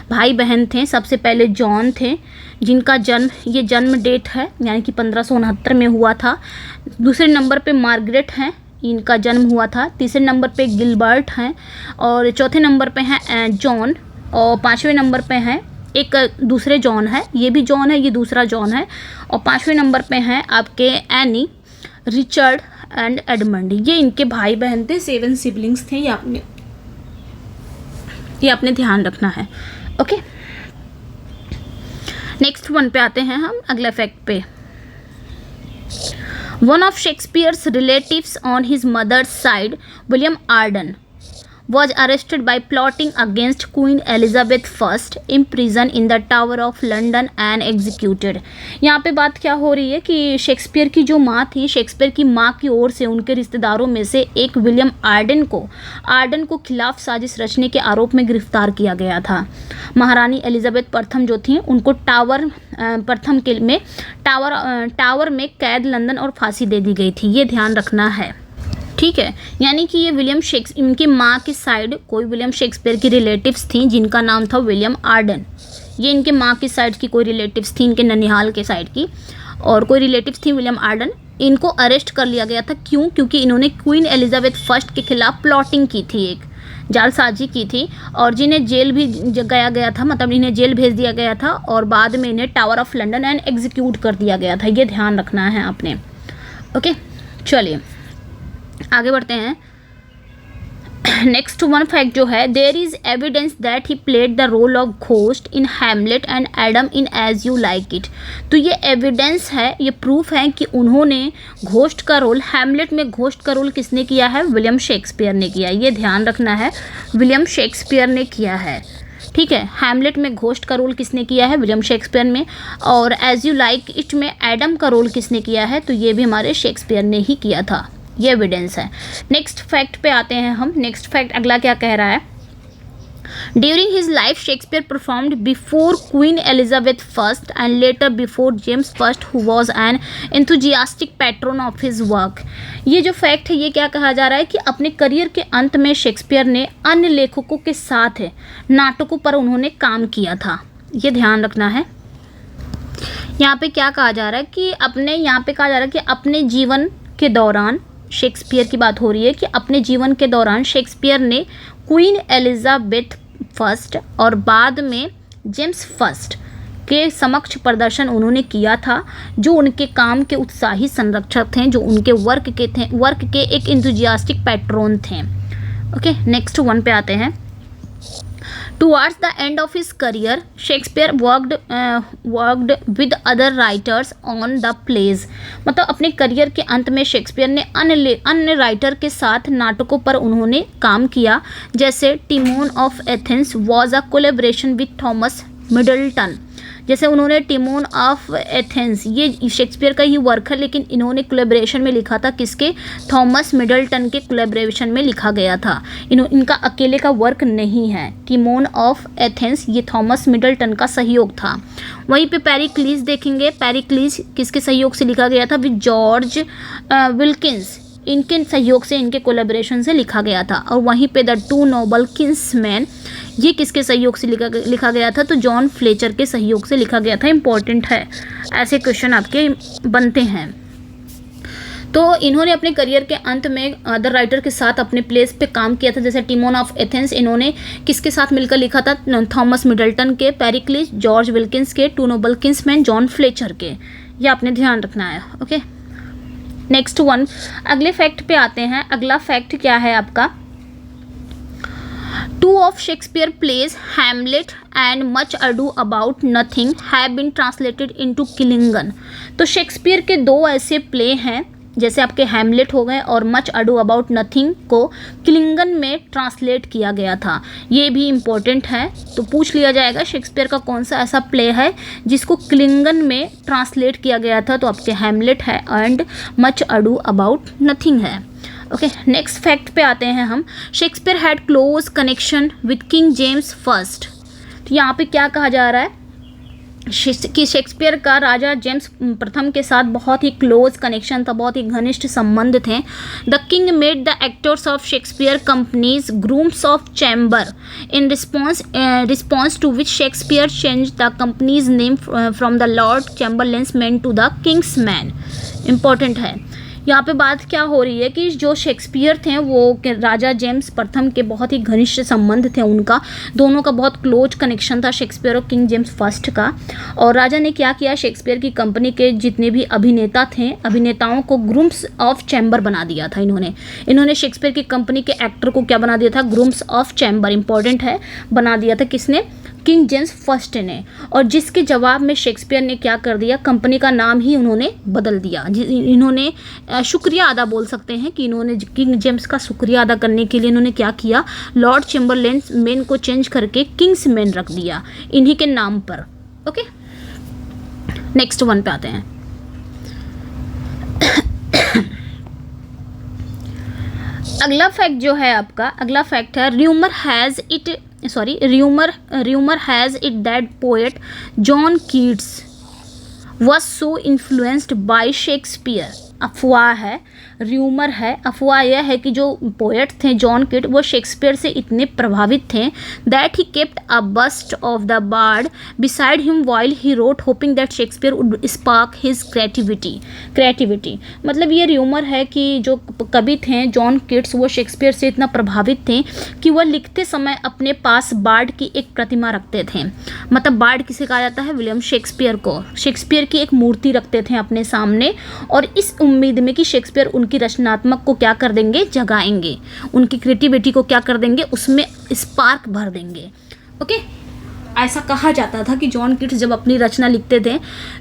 भाई बहन थे। सबसे पहले जॉन थे, जिनका जन्म डेट है यानी कि 1569 में हुआ था। दूसरे नंबर पे मार्गरेट हैं, इनका जन्म हुआ था। तीसरे नंबर पे गिलबर्ट हैं, और चौथे नंबर पे हैं जॉन, और 5वें नंबर पे हैं एक दूसरे जॉन है, ये भी जॉन है, ये दूसरा जॉन है, और 5वें नंबर पे हैं आपके एनी। रिचर्ड एंड एडमंड, ये इनके भाई बहन थे, 7 सिबलिंग्स थे, ये आपने ध्यान रखना है। ओके, नेक्स्ट वन पे आते हैं हम, अगला फैक्ट पे। One of Shakespeare's relatives on his mother's side, William Arden, was arrested by plotting against Queen Elizabeth I, imprisoned in the Tower of London and executed। यहाँ पे बात क्या हो रही है कि शेक्सपियर की जो माँ थी, शेक्सपियर की माँ की ओर से उनके रिश्तेदारों में से एक विलियम आर्डन को खिलाफ साजिश रचने के आरोप में गिरफ्तार किया गया था। महारानी एलिजाबेथ प्रथम जो थी उनको टावर में कैद लंदन और फांसी दे दी गई थी, ये ध्यान रखना है। ठीक है, यानी कि ये इनकी माँ की साइड कोई विलियम शेक्सपियर की रिलेटिव्स थी जिनका नाम था विलियम आर्डन। ये इनके माँ की साइड की कोई रिलेटिव्स थी, इनके ननिहाल के साइड की, और कोई रिलेटिव्स थी विलियम आर्डन। इनको अरेस्ट कर लिया गया था, क्यों? क्योंकि इन्होंने क्वीन एलिजाबेथ फर्स्ट के खिलाफ प्लॉटिंग की थी, एक जालसाजी की थी, और जिन्हें जेल भी गया था, मतलब इन्हें जेल भेज दिया गया था, और बाद में इन्हें tower of London and execute कर दिया गया था। ये ध्यान रखना है आपने। ओके, चलिए आगे बढ़ते हैं। नेक्स्ट वन फैक्ट जो है, there is evidence that he played the role of ghost in Hamlet and Adam in As You Like It. तो ये एविडेंस है, ये प्रूफ है कि उन्होंने घोस्ट का रोल, हैमलेट में घोस्ट का रोल किसने किया है? विलियम शेक्सपियर ने किया। ये ध्यान रखना है, विलियम शेक्सपियर ने किया है। ठीक है, हैमलेट में घोस्ट का रोल किसने किया है? विलियम शेक्सपियर में। और एज यू लाइक इट में एडम का रोल किसने किया है? तो ये भी हमारे शेक्सपियर ने ही किया था, ये एविडेंस है। नेक्स्ट फैक्ट पे आते हैं हम। नेक्स्ट फैक्ट अगला क्या कह रहा है? During his life Shakespeare performed before queen Elizabeth first and later before James first, who was an enthusiastic pattern of his work. ये जो फैक्ट है, ये क्या कहा जा रहा है कि अपने करियर के अंत में शेक्सपियर ने अन्य लेखकों के साथ नाटकों पर उन्होंने काम किया था, ये ध्यान रखना है। यहाँ पे क्या कहा जा रहा है कि अपने जीवन के दौरान, शेक्सपियर की बात हो रही है कि अपने जीवन के दौरान शेक्सपियर ने क्वीन एलिजाबेथ फर्स्ट और बाद में जेम्स फर्स्ट के समक्ष प्रदर्शन उन्होंने किया था, जो उनके काम के उत्साही संरक्षक थे, जो उनके वर्क के एक इंथुजियास्टिक पैट्रोन थे। ओके, नेक्स्ट वन पे आते हैं। Towards the end of his career, Shakespeare worked with other writers on the plays। मतलब अपने करियर के अंत में शेक्सपियर ने अन्य राइटर के साथ नाटकों पर उन्होंने काम किया, जैसे Timon of Athens was a collaboration with Thomas Middleton. जैसे उन्होंने टिमोन ऑफ एथेंस, ये शेक्सपियर का ही वर्क है, लेकिन इन्होंने कोलैबोरेशन में लिखा था, किसके? थॉमस मिडलटन के कोलैबोरेशन में लिखा गया था। इनका अकेले का वर्क नहीं है। टिमोन ऑफ एथेंस ये थॉमस मिडलटन का सहयोग था। वहीं पे पेरिक्लीस देखेंगे, पेरिक्लीस किसके सहयोग से लिखा गया था? विद जॉर्ज विल्किंस, इनके सहयोग से, इनके कोलैबोरेशन से लिखा गया था। और वहीं पे द टू नोबल किंग्समैन, ये किसके सहयोग से लिखा गया था? तो जॉन फ्लेचर के सहयोग से लिखा गया था। इंपॉर्टेंट है, ऐसे क्वेश्चन आपके बनते हैं। तो इन्होंने अपने करियर के अंत में अदर राइटर के साथ अपने प्लेस पे काम किया था, जैसे टिमोन ऑफ एथेंस इन्होंने किसके साथ मिलकर लिखा था? थॉमस मिडलटन के, पेरिक्लिस जॉर्ज विल्किंस के, Two Noble Kinsmen John Fletcher के। ये आपने ध्यान रखना है। ओके, नेक्स्ट वन, अगले फैक्ट पे आते हैं। अगला फैक्ट क्या है आपका? Two of Shakespeare plays, Hamlet and Much Ado About Nothing, have been translated into Klingon। तो शेक्सपियर के दो ऐसे प्ले हैं, जैसे आपके हैमलेट हो गए और मच अडू अबाउट नथिंग को क्लिंगन में ट्रांसलेट किया गया था। ये भी इम्पोर्टेंट है, तो पूछ लिया जाएगा शेक्सपियर का कौन सा ऐसा प्ले है जिसको क्लिंगन में ट्रांसलेट किया गया था? तो आपके हैमलेट है and much Ado About nothing है। ओके, नेक्स्ट फैक्ट पे आते हैं हम। Shakespeare had close connection with king James first. तो यहाँ पे क्या कहा जा रहा है कि शेक्सपियर का राजा जेम्स प्रथम के साथ बहुत ही क्लोज कनेक्शन था, बहुत ही घनिष्ठ संबंध थे। The king made the actors of Shakespeare company's grooms of chamber in response to which Shakespeare change the company's name from the Lord Chamberlain's man to the King's man. Important है, यहाँ पे बात क्या हो रही है कि जो शेक्सपियर थे वो राजा जेम्स प्रथम के बहुत ही घनिष्ठ संबंध थे उनका, दोनों का बहुत क्लोज कनेक्शन था शेक्सपियर और किंग जेम्स फर्स्ट का। और राजा ने क्या किया, शेक्सपियर की कंपनी के जितने भी अभिनेता थे, अभिनेताओं को ग्रूम्स ऑफ चैम्बर बना दिया था। इन्होंने शेक्सपियर की कंपनी के एक्टर को क्या बना दिया था, ग्रूम्स ऑफ चैम्बर, इंपॉर्टेंट है, बना दिया था किसने, किंग जेम्स फर्स्ट ने। और जिसके जवाब में शेक्सपियर ने क्या कर दिया, कंपनी का नाम ही उन्होंने बदल दिया। इन्होंने शुक्रिया अदा बोल सकते हैं कि इन्होंने किंग जेम्स का शुक्रिया अदा करने के लिए इन्होंने क्या किया, लॉर्ड चैम्बरलेन मैन को चेंज करके किंग्स मैन रख दिया इन्हीं के नाम पर। ओके, नेक्स्ट वन पे आते हैं। अगला फैक्ट जो है आपका, अगला फैक्ट है rumour has it that poet John Keats was so influenced by Shakespeare. अफवाह है, र्यूमर है, अफवाह यह है कि जो पोएट थे जॉन कीट वो शेक्सपियर से इतने प्रभावित थे that he kept a bust of the bard beside him while he wrote hoping that Shakespeare would spark his creativity. मतलब ये र्यूमर है कि जो कवि थे जॉन कीट्स वो शेक्सपियर से इतना प्रभावित थे कि वह लिखते समय अपने पास बार्ड की एक प्रतिमा रखते थे। मतलब बार्ड किसे कहा जाता है, विलियम शेक्सपियर को। शेक्सपियर की एक मूर्ति रखते थे अपने सामने और इस उम्मीद में कि शेक्सपियर उनकी रचनात्मक को क्या कर देंगे, जगाएंगे, उनकी क्रिएटिविटी को क्या कर देंगे, उसमें स्पार्क भर देंगे। ओके, ऐसा कहा जाता था कि जॉन कीट्स जब अपनी रचना लिखते थे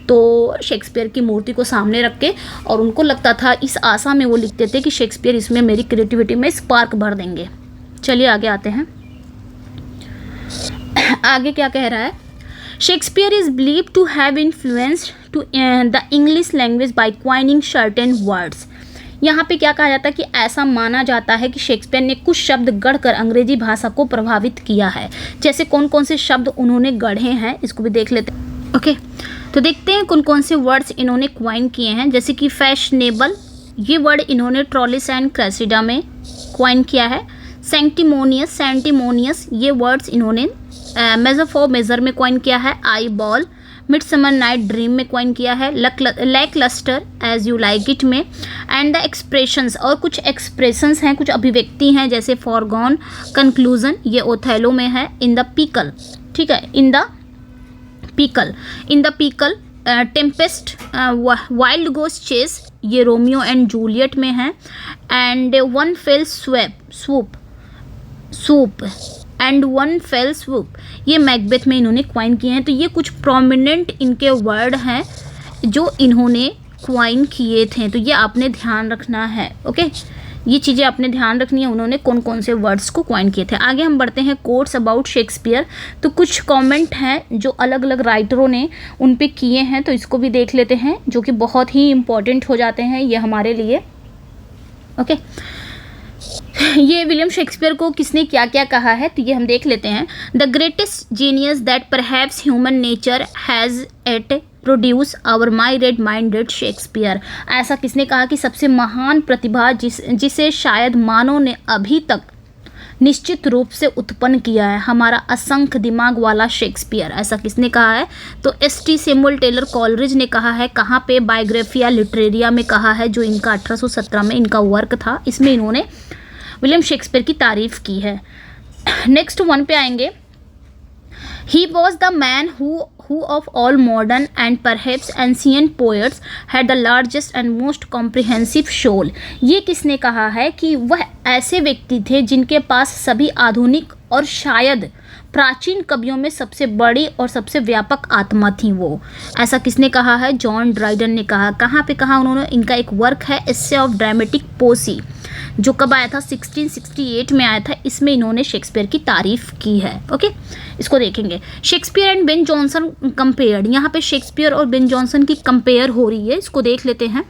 तो शेक्सपियर की मूर्ति को सामने रख के, और उनको लगता था, इस आशा में वो लिखते थे कि शेक्सपियर इसमें मेरी क्रिएटिविटी में स्पार्क भर देंगे। चलिए आगे आते हैं। आगे क्या कह रहा है, Shakespeare is believed to have influenced to the English language by coining certain words. यहाँ पे क्या कहा जाता है कि ऐसा माना जाता है कि शेक्सपियर ने कुछ शब्द गढ़कर अंग्रेजी भाषा को प्रभावित किया है। जैसे कौन कौन से शब्द उन्होंने गढ़े हैं, इसको भी देख लेते हैं। ओके, तो देखते हैं कौन कौन से वर्ड्स इन्होंने क्वाइन किए हैं। जैसे कि फैशनेबल, ये वर्ड इन्होंने ट्रॉलिस एंड क्रेसिडा में क्वाइन किया है। सेंटिमोनियस, ये वर्ड्स इन्होंने मेजर फॉर मेजर में क्वाइन किया है। Eyeball, Midsummer Night Dream में क्वाइन किया है। Lacklustre, As You Like It में। एंड द एक्सप्रेशंस, और कुछ एक्सप्रेशंस हैं, कुछ अभिव्यक्ति हैं, जैसे फॉरगॉन, कंक्लूजन, ये ओथेलो में है। इन द पीकल, ठीक है, in the pickle, Tempest, wild goose chase, ये रोमियो एंड जूलियट में है। एंड वन फेल स्वूप, ये मैकबेथ में इन्होंने क्वाइन किए हैं। तो ये कुछ प्रोमिनेंट इनके वर्ड हैं जो इन्होंने क्वाइन किए थे, तो ये आपने ध्यान रखना है। ओके, ये चीज़ें आपने ध्यान रखनी है, उन्होंने कौन कौन से वर्ड्स को क्वाइन किए थे। आगे हम बढ़ते हैं कोट्स अबाउट शेक्सपियर। तो कुछ कमेंट हैं जो अलग अलग राइटरों ने उन पे किए हैं, तो इसको भी देख लेते हैं, जो कि बहुत ही इम्पॉर्टेंट हो जाते हैं ये हमारे लिए। ओके, ये विलियम शेक्सपियर को किसने क्या क्या कहा है, तो ये हम देख लेते हैं। The greatest genius that perhaps human nature has yet produce our myriad minded Shakespeare. ऐसा किसने कहा कि सबसे महान प्रतिभा जिसे शायद मानव ने अभी तक निश्चित रूप से उत्पन्न किया है, हमारा असंख्य दिमाग वाला शेक्सपियर। ऐसा किसने कहा है, तो एस.टी. सैमुअल टेलर कॉलरिज ने कहा है। कहाँ पे, बायोग्राफिया लिटरेरिया में कहा है, जो इनका 1817 में इनका वर्क था। इसमें इन्होंने विलियम शेक्सपियर की तारीफ की है। नेक्स्ट वन पे आएंगे। He was the man who of all modern and perhaps ancient poets had the largest and most comprehensive soul। ये किसने कहा है कि वह ऐसे व्यक्ति थे जिनके पास सभी आधुनिक और शायद प्राचीन कवियों में सबसे बड़ी और सबसे व्यापक आत्मा थी वो। ऐसा किसने कहा है, जॉन ड्राइडन ने कहा। कहाँ पे कहा उन्होंने, इनका एक वर्क है एसे ऑफ ड्रामेटिक पोसी, जो कब आया था, 1668 में आया था। इसमें इन्होंने शेक्सपियर की तारीफ की है। ओके, इसको देखेंगे। Shakespeare and Ben Jonson compared, यहाँ पे शेक्सपियर और बेन जॉनसन की कंपेयर हो रही है, इसको देख लेते हैं।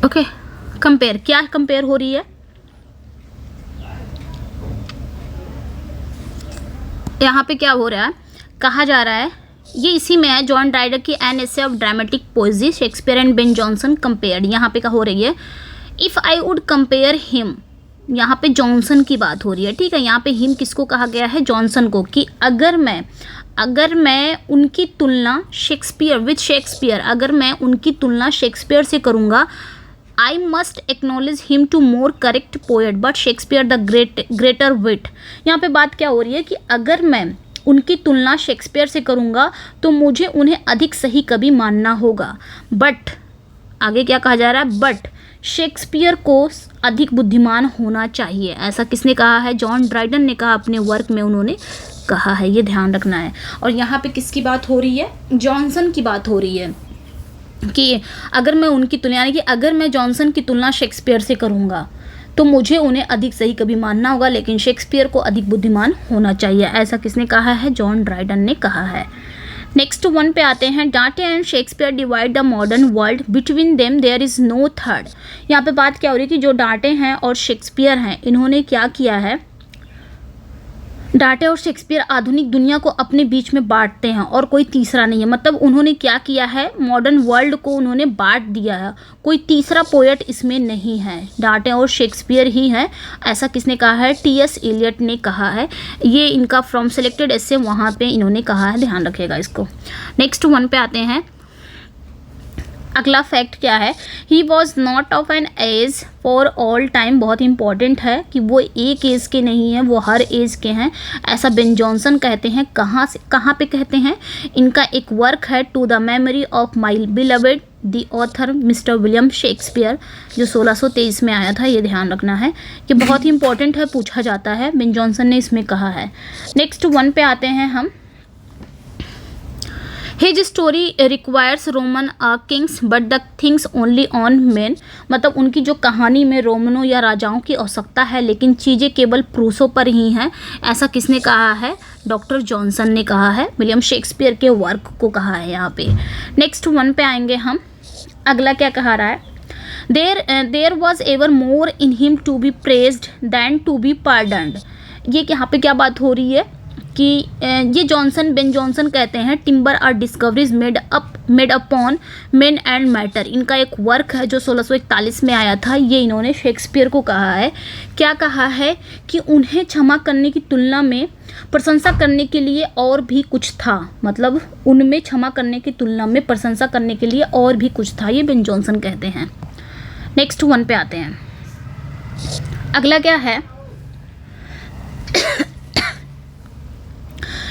ओके, कंपेयर, क्या कंपेयर हो रही है, यहाँ पे क्या हो रहा है, कहा जा रहा है, ये इसी में है, जॉन ड्राइडर की an essay of dramatic पोएजी, Shakespeare and Ben Jonson compared. यहाँ पे क्या हो रही है, if I would compare him, यहाँ पे जॉनसन की बात हो रही है, ठीक है। यहाँ पे हिम किसको कहा गया है, जॉनसन को, कि अगर मैं अगर मैं उनकी तुलना शेक्सपियर अगर मैं उनकी तुलना शेक्सपियर से करूँगा, I must acknowledge him to more correct poet but Shakespeare the greater wit. यहाँ पे बात क्या हो रही है कि अगर मैं उनकी तुलना शेक्सपियर से करूँगा तो मुझे उन्हें अधिक सही कवि मानना होगा, बट आगे क्या कहा जा रहा है, बट शेक्सपियर को अधिक बुद्धिमान होना चाहिए। ऐसा किसने कहा है? जॉन ड्राइडन ने कहा अपने वर्क में, उन्होंने कहा है, ये ध्यान रखना है। और यहाँ पे किसकी बात हो रही है? जॉनसन की बात हो रही है कि अगर मैं उनकी तुलना, यानी कि अगर मैं जॉनसन की तुलना शेक्सपियर से करूँगा तो मुझे उन्हें अधिक सही कवि मानना होगा, लेकिन शेक्सपियर को अधिक बुद्धिमान होना चाहिए। ऐसा किसने कहा है? जॉन ड्राइडन ने कहा है। नेक्स्ट वन पे आते हैं। Dante and Shakespeare divide the modern world, between them there is no third. यहाँ पे बात क्या हो रही है कि जो डांटे हैं और शेक्सपियर हैं, इन्होंने क्या किया है, डांटे और शेक्सपियर आधुनिक दुनिया को अपने बीच में बांटते हैं और कोई तीसरा नहीं है। मतलब उन्होंने क्या किया है, मॉडर्न वर्ल्ड को उन्होंने बांट दिया है, कोई तीसरा पोएट इसमें नहीं है, डांटे और शेक्सपियर ही है। ऐसा किसने कहा है? टी.एस. एलियट ने कहा है। ये इनका फ्रॉम सेलेक्टेड एसे वहाँ पे इन्होंने कहा है, ध्यान रखिएगा इसको। नेक्स्ट वन पे आते हैं। अगला फैक्ट क्या है? He was not of an age for all time. बहुत इंपॉर्टेंट है कि वो एक एज के नहीं हैं, वो हर एज के हैं, ऐसा बेन जॉनसन कहते हैं। कहाँ पे कहते हैं? इनका एक वर्क है to the memory of my beloved the author Mister William Shakespeare, जो 1623 में आया था। ये ध्यान रखना है कि बहुत ही इंपॉर्टेंट है, पूछा जाता है, बेन जॉनसन ने इसमें कहा है। नेक्स्ट वन पे आते हैं हम। His story requires Roman Kings but the things only on main. मतलब उनकी जो कहानी में रोमनों या राजाओं की आवश्यकता है, लेकिन चीज़ें केवल पुरुषों पर ही हैं। ऐसा किसने कहा है? डॉक्टर जॉनसन ने कहा है, विलियम शेक्सपियर के वर्क को कहा है यहाँ पे। नेक्स्ट वन पे आएंगे हम। अगला क्या कहा रहा है? There was ever more in him to be praised than to be pardoned. ये यहाँ पे क्या बात हो रही है कि ये बेन जॉनसन कहते हैं Timber or Discoveries made upon men and matter. इनका एक वर्क है जो 1641 में आया था। ये इन्होंने शेक्सपियर को कहा है। क्या कहा है कि उन्हें क्षमा करने की तुलना में प्रशंसा करने के लिए और भी कुछ था। मतलब उनमें क्षमा करने की तुलना में प्रशंसा करने के लिए और भी कुछ था, ये बेन जॉनसन कहते हैं। नेक्स्ट वन पे आते हैं। अगला क्या है?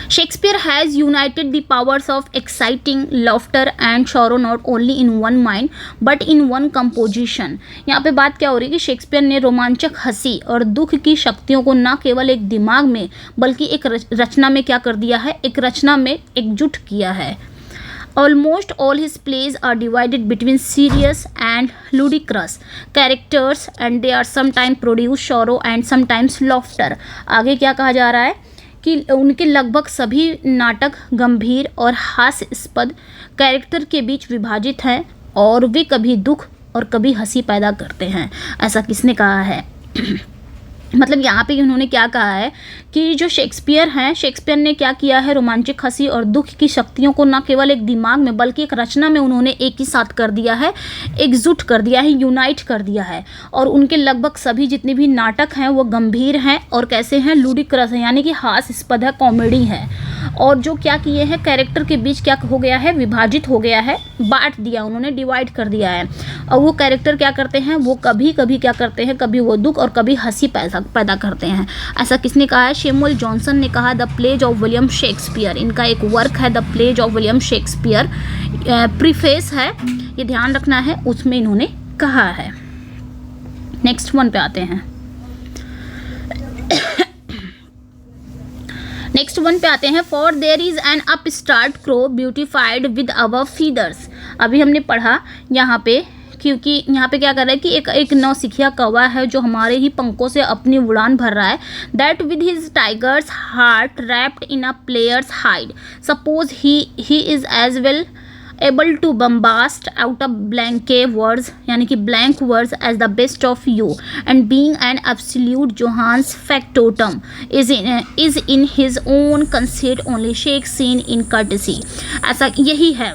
Shakespeare has united the powers of exciting laughter and sorrow not only in one mind but in one composition। यहाँ पे बात क्या हो रही है कि शेक्सपियर ने रोमांचक हंसी और दुख की शक्तियों को न केवल एक दिमाग में बल्कि एक रचना में क्या कर दिया है? एक रचना में एकजुट किया है। Almost all his plays are divided between serious and ludicrous characters and they are sometimes produce sorrow and sometimes laughter। आगे क्या कहा जा रहा है कि उनके लगभग सभी नाटक गंभीर और हास्यास्पद कैरेक्टर के बीच विभाजित हैं और वे कभी दुख और कभी हंसी पैदा करते हैं। ऐसा किसने कहा है? मतलब यहाँ पे उन्होंने क्या कहा है कि जो शेक्सपियर हैं, शेक्सपियर ने क्या किया है? रोमांचक हंसी और दुख की शक्तियों को न केवल एक दिमाग में बल्कि एक रचना में उन्होंने एक ही साथ कर दिया है, एकजुट कर दिया है, यूनाइट कर दिया है। और उनके लगभग सभी जितने भी नाटक हैं वो गंभीर हैं और कैसे हैं? लूडिक्रस हैं, यानी कि हास्यास्पद है, कॉमेडी है। और जो क्या किए हैं? कैरेक्टर के बीच क्या हो गया है? विभाजित हो गया है, बांट दिया उन्होंने, डिवाइड कर दिया है। और वो कैरेक्टर क्या करते हैं? वो कभी कभी क्या करते हैं? कभी वो दुख और कभी हंसी पैदा करते हैं। ऐसा किसने कहा है? शैमुअल जॉनसन ने कहा the plays of William Shakespeare. इनका एक वर्क है the plays of William Shakespeare, preface है, ये ध्यान रखना है, उसमें इन्होंने कहा है। नेक्स्ट वन पे आते हैं। नेक्स्ट वन पे आते हैं। For their is an upstart crow beautified with our feathers. अभी हमने पढ़ा यहाँ पे, क्योंकि यहाँ पे क्या कर रहा है कि एक नौसिखिया कौवा है जो हमारे ही पंखों से अपनी उड़ान भर रहा है। That with his tiger's heart wrapped in a player's hide suppose he is as well able to bombast out of blank words, यानी कि blank words as the best of you and being an absolute Johannes factotum is in his own conceit only shake seen in courtesy। ऐसा यही है।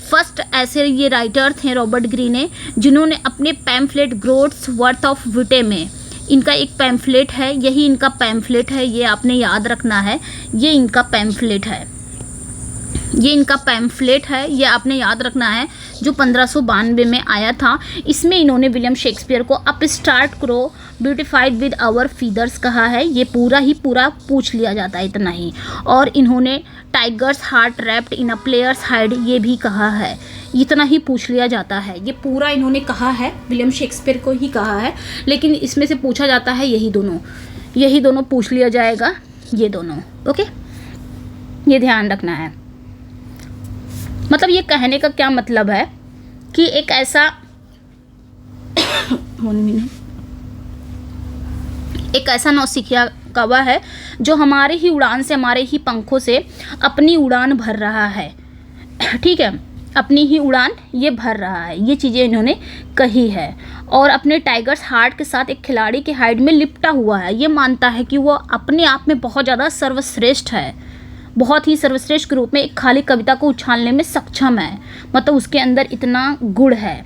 First ऐसे ये writer थे Robert Greene, जिन्होंने अपने पैम्फलेट ग्रोथ्स वर्थ ऑफ विटे में, इनका एक पैम्फलेट है, यही इनका पैम्फलेट है, ये आपने याद रखना है, ये इनका पैम्फलेट है। ये इनका पैम्फलेट है, ये आपने याद रखना है, जो 1592 में आया था। इसमें इन्होंने विलियम शेक्सपियर को अप स्टार्ट करो ब्यूटिफाइड विद आवर फीदर्स कहा है। ये पूरा पूछ लिया जाता है, इतना ही। और इन्होंने tigers heart wrapped in a player's hide ये भी कहा है, इतना ही पूछ लिया जाता है। ये पूरा इन्होंने कहा है, विलियम शेक्सपियर को ही कहा है, लेकिन इसमें से पूछा जाता है यही दोनों पूछ लिया जाएगा, ये दोनों। ओके, ये ध्यान रखना है। मतलब ये कहने का क्या मतलब है कि एक ऐसा नौसिखिया कौवा है जो हमारे ही उड़ान से, हमारे ही पंखों से अपनी उड़ान भर रहा है। ठीक है, अपनी ही उड़ान ये भर रहा है, ये चीज़ें इन्होंने कही है। और अपने टाइगर्स हार्ट के साथ एक खिलाड़ी के हाइड में लिपटा हुआ है। ये मानता है कि वो अपने आप में बहुत ज़्यादा सर्वश्रेष्ठ है, बहुत ही सर्वश्रेष्ठ के रूप में एक खाली कविता को उछालने में सक्षम है। मतलब उसके अंदर इतना गुण है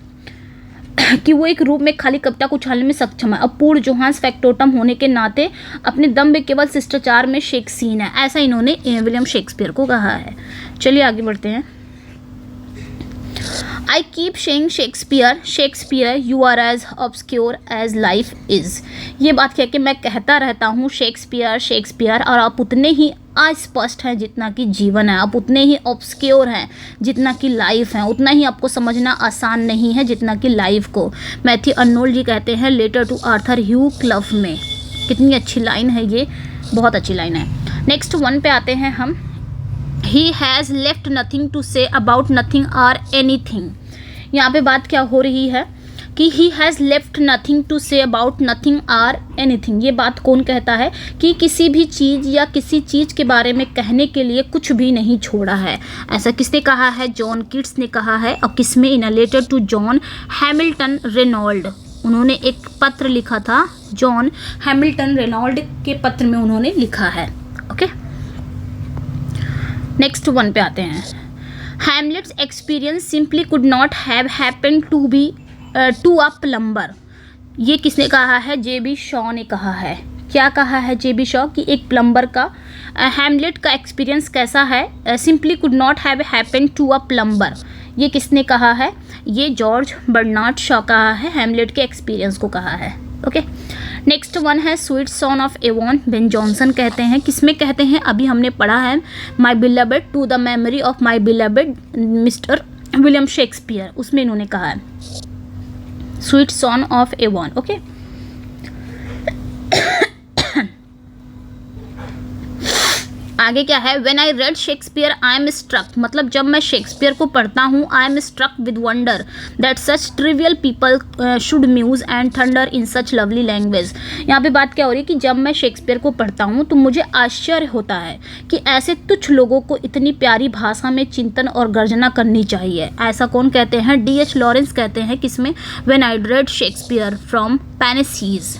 कि वो एक रूप में खाली कविता को उछालने में सक्षम है। अब पूर्ण जोहान्स फैक्टोटम होने के नाते अपने दम में केवल शिष्टाचार में शेक्सीन है, ऐसा इन्होंने विलियम शेक्सपियर को कहा है। चलिए आगे बढ़ते हैं। I keep saying Shakespeare you are as obscure as life is. ये बात कह के मैं कहता रहता हूँ शेक्सपियर, और आप उतने ही अस्पष्ट हैं जितना कि जीवन है, आप उतने ही ऑब्सक्योर हैं जितना कि लाइफ है, उतना ही आपको समझना आसान नहीं है जितना कि लाइफ को। मैथ्यू अर्नोल्ड जी कहते हैं लेटर टू आर्थर ह्यू क्लफ में। कितनी अच्छी लाइन है ये, बहुत अच्छी लाइन है। नेक्स्ट वन पे आते हैं हम। He has left nothing to say about nothing or anything। यहाँ पे बात क्या हो रही है कि he has left nothing to say about nothing or anything। ये बात कौन कहता है कि किसी भी चीज़ या किसी चीज़ के बारे में कहने के लिए कुछ भी नहीं छोड़ा है। ऐसा किसने कहा है? जॉन कीट्स ने कहा है। और किसमें? In a letter to John Hamilton Reynold. उन्होंने एक पत्र लिखा था, जॉन हैमिल्टन रेनॉल्ड के पत्र में उन्होंने लिखा है। ओके, नेक्स्ट वन पे आते हैं। Hamlet's experience simply could not have happened to a plumber. ये किसने कहा है? जे.बी. शॉ ने कहा है। क्या कहा है जे.बी. शॉ? कि एक प्लम्बर का हैमलेट का एक्सपीरियंस कैसा है? Simply could not have happened to a plumber. ये किसने कहा है? ये जॉर्ज बर्नार्ड शॉ कहा है, हैमलेट के एक्सपीरियंस को कहा है। ओके, नेक्स्ट वन है sweet swan of Avon. Ben Jonson कहते हैं। किसमें कहते हैं? अभी हमने पढ़ा है my beloved to the memory of my beloved Mister William Shakespeare, उसमें इन्होंने कहा है sweet swan of Avon. Okay, आगे क्या है? When I read Shakespeare I am struck. मतलब जब मैं शेक्सपियर को पढ़ता हूँ, I am struck with wonder that such trivial people should muse and thunder in such lovely language. यहाँ पे बात क्या हो रही है कि जब मैं शेक्सपियर को पढ़ता हूँ तो मुझे आश्चर्य होता है कि ऐसे तुच्छ लोगों को इतनी प्यारी भाषा में चिंतन और गर्जना करनी चाहिए। ऐसा कौन कहते हैं? D.H. लॉरेंस कहते हैं। किसमें? When I read Shakespeare from Pansies.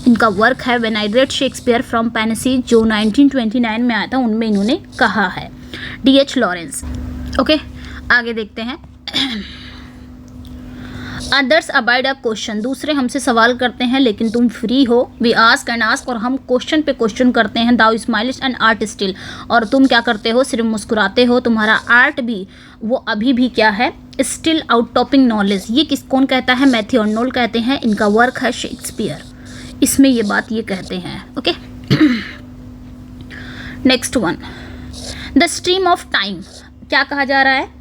इनका वर्क है when I read Shakespeare from Pansies, जो 1929 में आया था, उनमें इन्होंने कहा है, D.H. लॉरेंस। ओके, आगे देखते हैं। Others abide a question. दूसरे हमसे सवाल करते हैं लेकिन तुम फ्री हो। वी आस्क एंड आस्क, और हम क्वेश्चन पे क्वेश्चन करते हैं। दाउ स्माइलिश एंड आर्ट स्टिल, और तुम क्या करते हो? सिर्फ मुस्कुराते हो। तुम्हारा आर्ट भी, वो अभी भी क्या है? Still out topping knowledge. ये कौन कहता है? मैथ्यू अर्नोल्ड कहते हैं। इनका वर्क है शेक्सपियर, इसमें ये बात ये कहते हैं। Okay, next one, the stream of time. क्या कहा जा रहा है?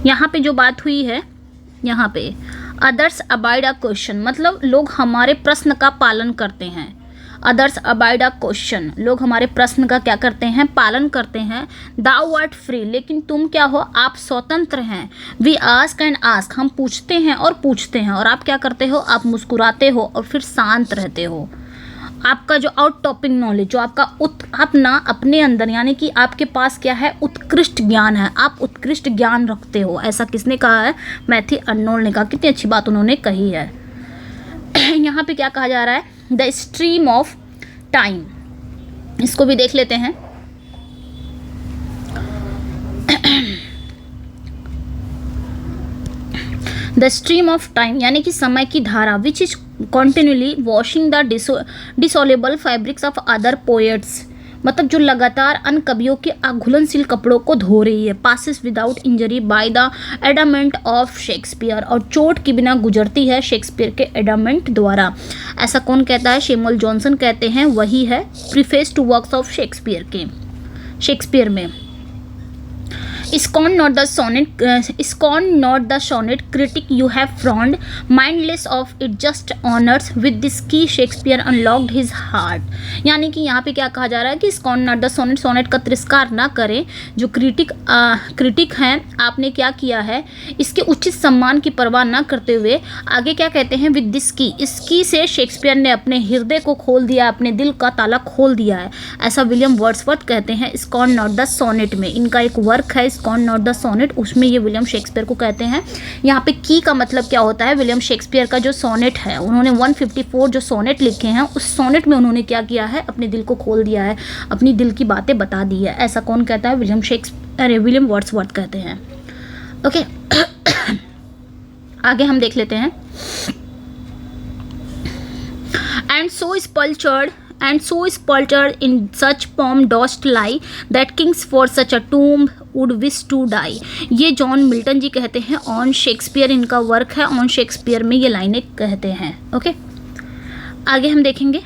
यहाँ पे जो बात हुई है, यहाँ पे अदर्स अबाइड अ क्वेश्चन, मतलब लोग हमारे प्रश्न का पालन करते हैं। अदर्स अबाइड अ क्वेश्चन, लोग हमारे प्रश्न का क्या करते हैं? पालन करते हैं। दाउ आर्ट फ्री, लेकिन तुम क्या हो? आप स्वतंत्र हैं। वी आस्क एंड आस्क, हम पूछते हैं और पूछते हैं, और आप क्या करते हो? आप मुस्कुराते हो और फिर शांत रहते हो। आपका जो आउट टॉपिक नॉलेज, जो आपका आप ना अपने अंदर, यानी कि आपके पास क्या है? उत्कृष्ट ज्ञान है, आप उत्कृष्ट ज्ञान रखते हो। ऐसा किसने कहा है? मैथ्यू अर्नोल्ड ने कहा। कितनी अच्छी बात उन्होंने कही है। यहाँ पे क्या कहा जा रहा है? द स्ट्रीम ऑफ टाइम, इसको भी देख लेते हैं। द स्ट्रीम ऑफ टाइम यानी कि समय की धारा, which is continually washing the dissoluble fabrics of other poets. मतलब जो लगातार अन्य कवियों के घुलनशील कपड़ों को धो रही है। Passes without injury by the adamant of Shakespeare, और चोट के बिना गुजरती है शेक्सपियर के एडामेंट द्वारा। ऐसा कौन कहता है? सैमुअल जॉनसन कहते हैं, वही है preface to works of Shakespeare में। Scorn not the sonnet critic you have frowned, mindless of it just honors, with this key Shakespeare unlocked his heart। यानी कि यहाँ पे क्या कहा जा रहा है कि scorn not the sonnet, sonnet का तिरस्कार ना करें। जो क्रिटिक हैं, आपने क्या किया है, इसके उचित सम्मान की परवाह ना करते हुए आगे क्या कहते हैं, विद दिस की, इसकी से शेक्सपियर ने अपने हृदय को खोल दिया, अपने दिल का ताला खोल दिया है। ऐसा विलियम वर्ड्सवर्थ कहते हैं स्कॉर्न नॉट द सोनेट में। इनका एक वर्क है स्कॉर्न नॉट द सोनेट, उसमें ये विलियम शेक्सपियर को कहते हैं। यहाँ पे की का मतलब क्या होता है? विलियम शेक्सपियर का जो सोनेट है, उन्होंने 154 जो सोनेट लिखे हैं, उस सोनेट में उन्होंने क्या किया है, अपने दिल को खोल दिया है, अपनी दिल की बातें बता दी है। ऐसा कौन कहता है? विलियम वर्ड्सवर्थ कहते हैं। ओके आगे हम देख लेते हैं। And so spultured in such pomp dost lie that kings for such a tomb would wish to die। ये जॉन मिल्टन जी कहते हैं, ऑन शेक्सपियर इनका वर्क है, ऑन शेक्सपियर में ये लाइनें कहते हैं। ओके आगे हम देखेंगे।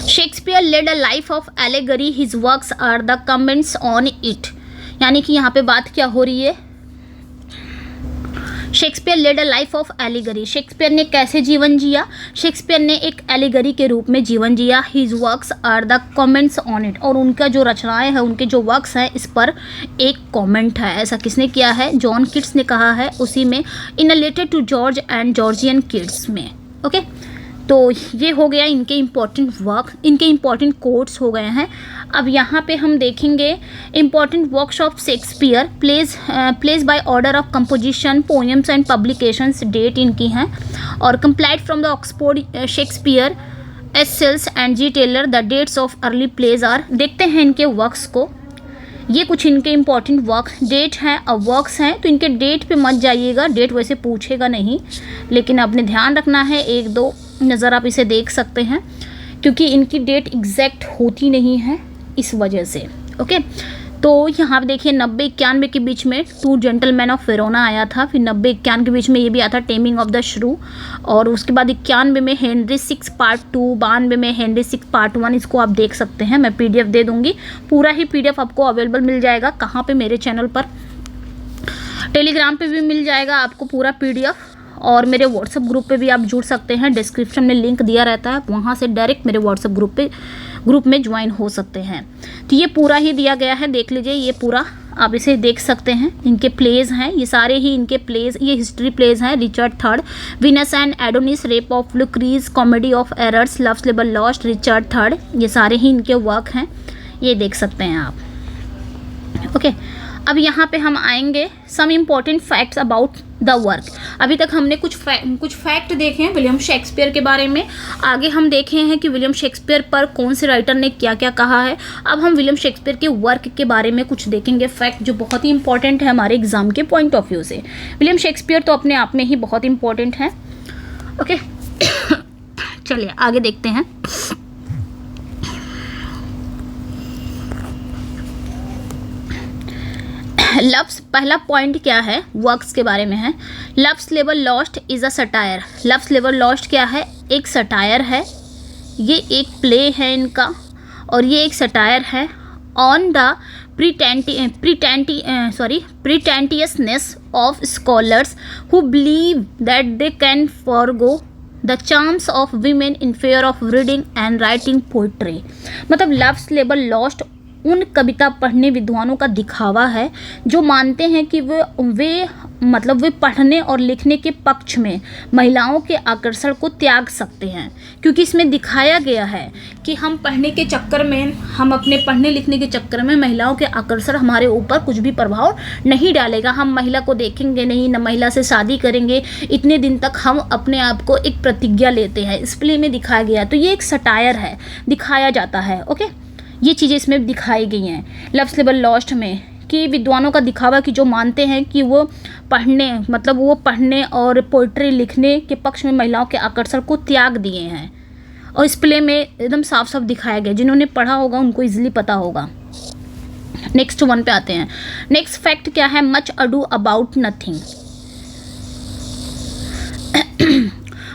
Shakespeare led a life of allegory, his works are the comments on it. यानी कि यहाँ पे बात क्या हो रही है? Shakespeare led a life of allegory, Shakespeare ने कैसे जीवन जिया? शेक्सपियर ने एक एलिगरी के रूप में जीवन जिया। His works are the comments on it, और उनका जो रचनाएं हैं, उनके जो वर्क्स हैं, इस पर एक कमेंट है। ऐसा किसने किया है? जॉन किट्स ने कहा है उसी में, in a letter to George and Georgiana Keats में। ओके तो ये हो गया इनके इम्पॉर्टेंट वर्क, इनके इम्पॉर्टेंट कोट्स हो गए हैं। अब यहाँ पे हम देखेंगे important works of Shakespeare, plays by order of composition, poems and publications, date इनकी हैं, और compiled from the Oxford Shakespeare S Wells and G Taylor, the dates of early plays are. देखते हैं इनके वर्क्स को। ये कुछ इनके इम्पॉर्टेंट वर्क डेट हैं, अब वर्क्स हैं, तो इनके डेट पे मत जाइएगा, डेट वैसे पूछेगा नहीं, लेकिन आपने ध्यान रखना है, एक दो नज़र आप इसे देख सकते हैं, क्योंकि इनकी डेट एग्जैक्ट होती नहीं है इस वजह से। ओके तो यहाँ पे देखिए 90-91 के बीच में टू जेंटलमैन ऑफ वेरोना आया था, फिर 90-91 के बीच में ये भी आया था टेमिंग ऑफ द श्रू, और उसके बाद 91 में हेनरी 6 पार्ट 2, 92 में हेनरी 6 पार्ट 1। इसको आप देख सकते हैं, मैं PDF दे दूँगी, पूरा ही PDF आपको अवेलेबल मिल जाएगा। कहाँ पे? मेरे चैनल पर, टेलीग्राम पे भी मिल जाएगा आपको पूरा PDF, और मेरे व्हाट्सएप ग्रुप पे भी आप जुड़ सकते हैं, डिस्क्रिप्शन में लिंक दिया रहता है, वहाँ से डायरेक्ट मेरे व्हाट्सएप ग्रुप में ज्वाइन हो सकते हैं। तो ये पूरा ही दिया गया है, देख लीजिए, ये पूरा आप इसे देख सकते हैं। इनके प्लेज हैं, ये सारे ही इनके प्लेज, ये हिस्ट्री प्लेज हैं। Richard III, Venus and Adonis, Rape of Lucrece, Comedy of Errors, Love's Labour Lost, Richard III, ये सारे ही इनके वर्क हैं, ये देख सकते हैं आप। ओके अब यहाँ पे हम आएंगे some important facts about the work. अभी तक हमने कुछ फैक्ट देखे हैं विलियम शेक्सपियर के बारे में, आगे हम देखे हैं कि विलियम शेक्सपियर पर कौन से राइटर ने क्या क्या कहा है। अब हम विलियम शेक्सपियर के वर्क के बारे में कुछ देखेंगे फैक्ट, जो बहुत ही इंपॉर्टेंट है हमारे एग्जाम के पॉइंट ऑफ व्यू से। विलियम शेक्सपियर तो अपने आप में ही बहुत इंपॉर्टेंट है। ओके चलिए आगे देखते हैं। लव्स, पहला पॉइंट क्या है वर्क्स के बारे में है, loves Labour lost is a satire. Loves Labour lost क्या है? एक सटायर है, ये एक प्ले है इनका, और ये एक सटायर है on the pretentiousness of scholars who believe that they can forgo the charms of women in fair of reading and writing poetry. मतलब लव्स लेबर लॉस्ट उन कविता पढ़ने विद्वानों का दिखावा है जो मानते हैं कि वे पढ़ने और लिखने के पक्ष में महिलाओं के आकर्षण को त्याग सकते हैं, क्योंकि इसमें दिखाया गया है कि हम पढ़ने के चक्कर में, हम अपने पढ़ने लिखने के चक्कर में महिलाओं के आकर्षण हमारे ऊपर कुछ भी प्रभाव नहीं डालेगा। हम महिला को देखेंगे नहीं, न महिला से शादी करेंगे, इतने दिन तक हम अपने आप को एक प्रतिज्ञा लेते हैं, इस प्ले में दिखाया गया। तो ये एक सटायर है, दिखाया जाता है। ओके ये चीज़ें इसमें दिखाई गई हैं लव्स लेबर लॉस्ट में, कि विद्वानों का दिखावा कि जो मानते हैं कि वो पढ़ने और पोइट्री लिखने के पक्ष में महिलाओं के आकर्षण को त्याग दिए हैं। और इस प्ले में एकदम साफ साफ दिखाया गया, जिन्होंने पढ़ा होगा उनको इजीली पता होगा। नेक्स्ट वन पे आते हैं। नेक्स्ट फैक्ट क्या है, Much Ado About nothing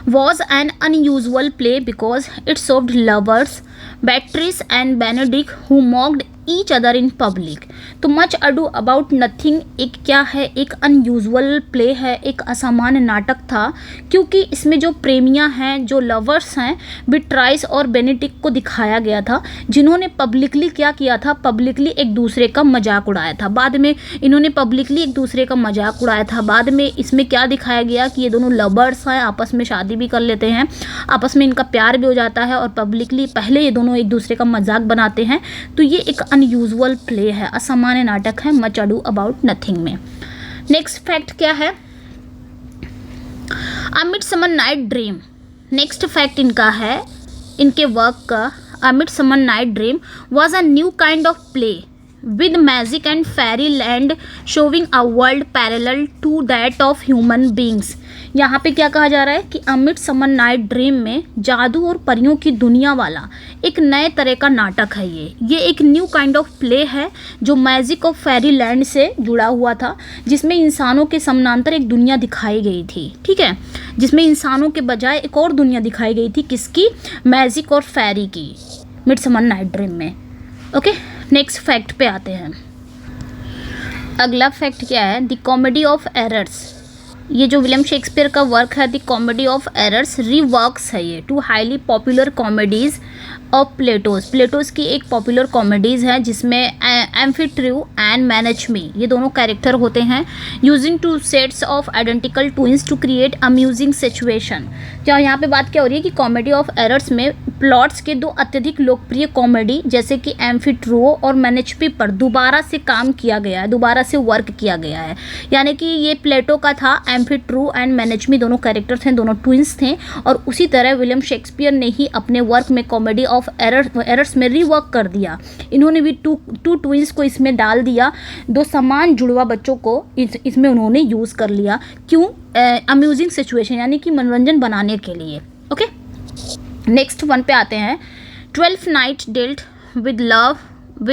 was an unusual play because it served lovers, Beatrice and Benedict, who mocked each other in public। तो मच अडू अबाउट नथिंग एक क्या है, एक अनयूजुअल प्ले है, एक असामान्य नाटक था, क्योंकि इसमें जो प्रेमियां हैं, जो लवर्स हैं, बिट्राइस और बेनेडिक्ट को दिखाया गया था, जिन्होंने पब्लिकली क्या किया था, पब्लिकली एक दूसरे का मजाक उड़ाया था। बाद में इन्होंने पब्लिकली एक दूसरे का मजाक उड़ाया था। बाद में इसमें क्या दिखाया गया कि ये दोनों लवर्स हैं, आपस में शादी भी कर लेते हैं, आपस में इनका प्यार भी हो जाता है, और पब्लिकली पहले ये दोनों एक दूसरे का मजाक बनाते हैं। तो ये एक अनयूजुअल प्ले है, असामान्य नाटक है मच अडू अबाउट नथिंग में। नेक्स्ट फैक्ट क्या है, A Midsummer Night Dream. Next fact इनका है, इनके वर्क का, A Midsummer Night Dream was a new kind of play with magic and fairyland showing a world parallel to that of human beings। यहाँ पे क्या कहा जा रहा है कि अ मिडसमर नाइट ड्रीम में जादू और परियों की दुनिया वाला एक नए तरह का नाटक है। ये एक न्यू काइंड ऑफ प्ले है जो मैजिक ऑफ फेरीलैंड से जुड़ा हुआ था, जिसमें इंसानों के समानांतर एक दुनिया दिखाई गई थी। ठीक है, जिसमें इंसानों के बजाय एक और दुनिया दिखाई गई थी, किसकी, मैजिक और फेरी की, मिडसमर नाइट ड्रीम में। ओके, नेक्स्ट फैक्ट पे आते हैं। अगला फैक्ट क्या है, द कॉमेडी ऑफ एरर्स। ये जो विलियम शेक्सपियर का वर्क है, the comedy of Errors, reworks है ये two highly popular comedies of Plautus की एक पॉपुलर कॉमेडीज़ है, जिसमें एम्फिट्रू एंड मैनेचमी ये दोनों कैरेक्टर होते हैं, using two sets of identical twins to create amusing situation. क्या यहाँ पे बात क्या हो रही है कि कॉमेडी ऑफ एरर्स में प्लॉट्स के दो अत्यधिक लोकप्रिय कॉमेडी जैसे कि एम्फिट्रूओ और मैनेचमी पर दोबारा से काम किया गया है, दोबारा से वर्क किया गया है। यानी कि ये प्लेटो का था, एम्फिट्रू एंड मैनेचमी दोनों कैरेक्टर थे, दोनों ट्विंस थे, और उसी तरह विलियम शेक्सपियर ने ही अपने वर्क में कॉमेडी ऑफ एरर्स में रीवर्क कर दिया। इन्होंने भी टू ट्विंस को इसमें डाल दिया, दो समान जुड़वा बच्चों को इसमें उन्होंने यूज़ कर लिया। क्यों, अम्यूजिंग सिचुएशन यानी कि मनोरंजन बनाने के लिए। ओके, नेक्स्ट वन पे आते हैं। 12th night dealt with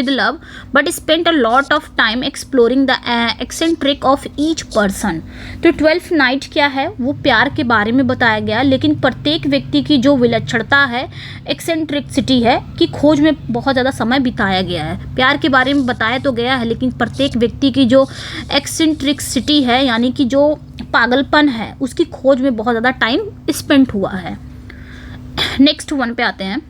love but spent a lot of time exploring the eccentric of each person. तो 12th नाइट क्या है, वो प्यार के बारे में बताया गया, लेकिन प्रत्येक व्यक्ति की जो विलक्षणता है, एक्सेंट्रिकसिटी है, की खोज में बहुत ज़्यादा समय बिताया गया है। प्यार के बारे में बताया तो गया है, लेकिन प्रत्येक व्यक्ति की जो एक्सेंट्रिकसिटी है यानी कि जो पागलपन है, उसकी खोज में बहुत ज़्यादा टाइम स्पेंड हुआ है। नेक्स्ट वन पे आते हैं।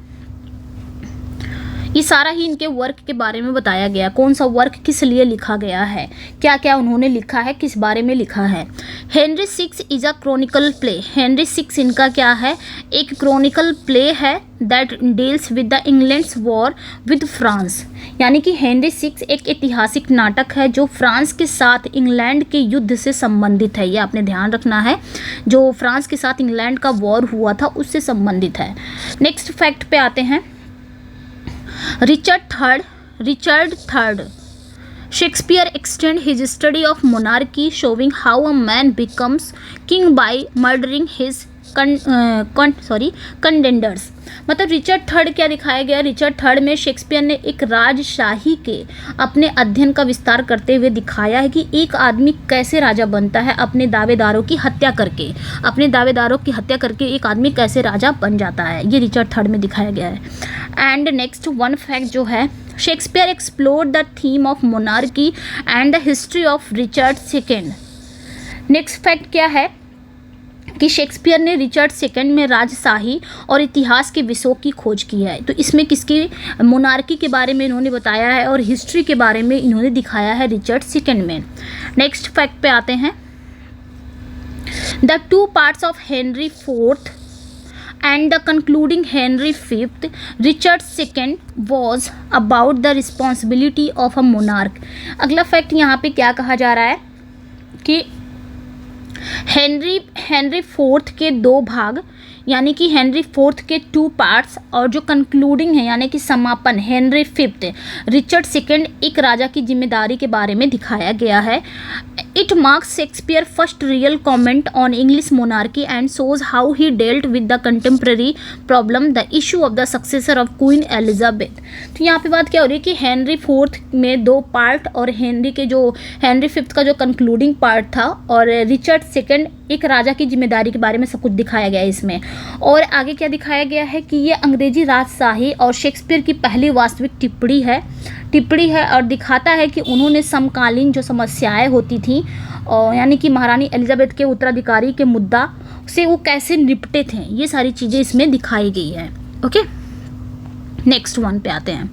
ये सारा ही इनके वर्क के बारे में बताया गया, कौन सा वर्क किस लिए लिखा गया है, क्या क्या उन्होंने लिखा है, किस बारे में लिखा है। Henry six is a Chronicle play. Henry six इनका क्या है, एक क्रॉनिकल प्ले है that deals with the England's war with France. यानी कि हेनरी सिक्स एक ऐतिहासिक नाटक है जो फ्रांस के साथ इंग्लैंड के युद्ध से संबंधित है। ये आपने ध्यान रखना है, जो फ्रांस के साथ इंग्लैंड का वॉर हुआ था उससे संबंधित है। नेक्स्ट फैक्ट पे आते हैं। Richard III Shakespeare extend his study of monarchy, showing how a man becomes king by murdering his contenders. मतलब रिचर्ड थर्ड क्या दिखाया गया, रिचर्ड थर्ड में शेक्सपियर ने एक राजशाही के अपने अध्ययन का विस्तार करते हुए दिखाया है कि एक आदमी कैसे राजा बनता है, अपने दावेदारों की हत्या करके, अपने दावेदारों की हत्या करके एक आदमी कैसे राजा बन जाता है, ये रिचर्ड थर्ड में दिखाया गया है। एंड नेक्स्ट वन फैक्ट जो है, Shakespeare explored the theme of monarchy and the history of Richard second. Next fact क्या है कि शेक्सपियर ने रिचर्ड सेकंड में राजशाही और इतिहास के विषयों की खोज की है। तो इसमें किसकी, मोनार्की के बारे में इन्होंने बताया है और हिस्ट्री के बारे में इन्होंने दिखाया है रिचर्ड सेकंड में। नेक्स्ट फैक्ट पे आते हैं। The two parts of Henry fourth and the concluding Henry V, Richard II was about the responsibility of a monarch। अगला फैक्ट यहाँ पे क्या कहा जा रहा है कि हेनरी फोर्थ के दो भाग यानी कि हेनरी फोर्थ के टू पार्ट्स और जो कंक्लूडिंग है यानी कि समापन हेनरी फिफ्थ, रिचर्ड सेकंड एक राजा की जिम्मेदारी के बारे में दिखाया गया है। It marks Shakespeare's first real comment on English monarchy and shows how he dealt with the contemporary problem, the issue of the successor of Queen Elizabeth. तो यहाँ पे बात क्या हो रही है कि हेनरी फोर्थ में 2 पार्ट और हेनरी फिफ्थ का जो कंक्लूडिंग पार्ट था और रिचर्ड सेकंड एक राजा की जिम्मेदारी के बारे में सब कुछ दिखाया गया है इसमें। और आगे क्या दिखाया गया है कि ये अंग्रेजी राजशाही और शेक्सपियर की पहली वास्तविक टिप्पणी है और दिखाता है कि उन्होंने समकालीन जो समस्याएं होती थी और यानी कि महारानी एलिजाबेथ के उत्तराधिकारी के मुद्दा से वो कैसे निपटे थे, ये सारी चीज़ें इसमें दिखाई गई है। ओके, नेक्स्ट वन पे आते हैं।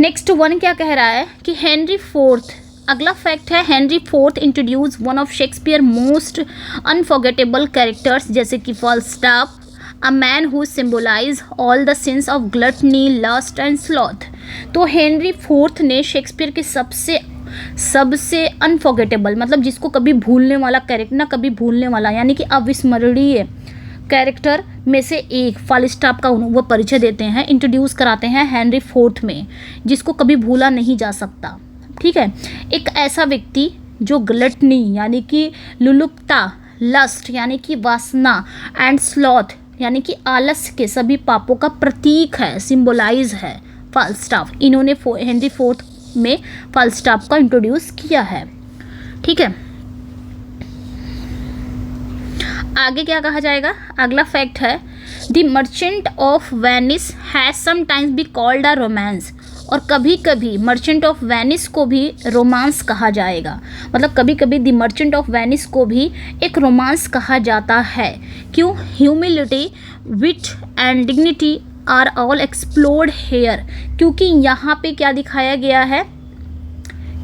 नेक्स्ट वन क्या कह रहा है कि हेनरी फोर्थ, अगला फैक्ट है Henry Fourth introduce one of Shakespeare most unforgettable characters जैसे कि Falstaff, a man who symbolize all the sins of gluttony, lust and sloth. तो हेनरी फोर्थ ने शेक्सपियर के सबसे अनफॉरगेटेबल मतलब जिसको कभी भूलने वाला कैरेक्टर, ना कभी भूलने वाला यानी कि अविस्मरणीय कैरेक्टर में से एक फॉल्स्टाफ का वो परिचय देते हैं, इंट्रोड्यूस कराते हैं हेनरी फोर्थ में, जिसको कभी भूला नहीं जा सकता। ठीक है, एक ऐसा व्यक्ति जो ग्लटनी यानी कि लुलुपता, लस्ट यानी कि वासना एंड स्लॉथ यानी कि आलस्य के सभी पापों का प्रतीक है, सिंबलाइज है फॉल्स्टाफ। इन्होंने हेनरी फोर्थ में फॉल्स्टाफ का इंट्रोड्यूस किया है। ठीक है, आगे क्या कहा जाएगा, अगला फैक्ट है the merchant of Venice has sometimes be called a romance. और कभी कभी मर्चेंट ऑफ वेनिस को भी रोमांस कहा जाएगा, मतलब कभी कभी द मर्चेंट ऑफ वेनिस को भी एक रोमांस कहा जाता है। क्यों? Humility, wit and dignity are all explored here. क्योंकि यहाँ पे क्या दिखाया गया है,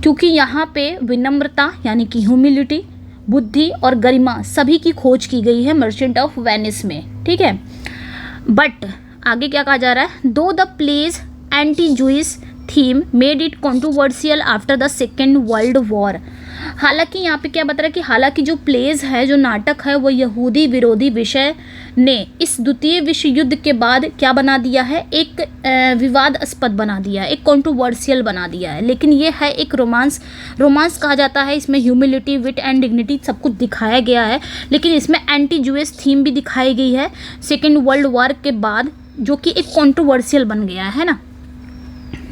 क्योंकि यहाँ पे विनम्रता यानी कि ह्यूमिलिटी, बुद्धि और गरिमा सभी की खोज की गई है मर्चेंट ऑफ वेनिस में। ठीक है, बट आगे क्या कहा जा रहा है, though the play's anti Jewish theme made it controversial after the Second World War. हालांकि यहाँ पे क्या बता रहा है कि हालांकि जो प्लेज है, जो नाटक है, वो यहूदी विरोधी विषय ने इस द्वितीय विश्व युद्ध के बाद क्या बना दिया है, एक विवादास्पद बना दिया है, एक कॉन्ट्रोवर्शियल बना दिया है। लेकिन ये है एक रोमांस कहा जाता है। इसमें ह्यूमिलिटी, विट एंड डिग्निटी सब कुछ दिखाया गया है, लेकिन इसमें एंटी जूइश थीम भी दिखाई गई है सेकेंड वर्ल्ड वॉर के बाद, जो कि एक कॉन्ट्रोवर्शियल बन गया है ना।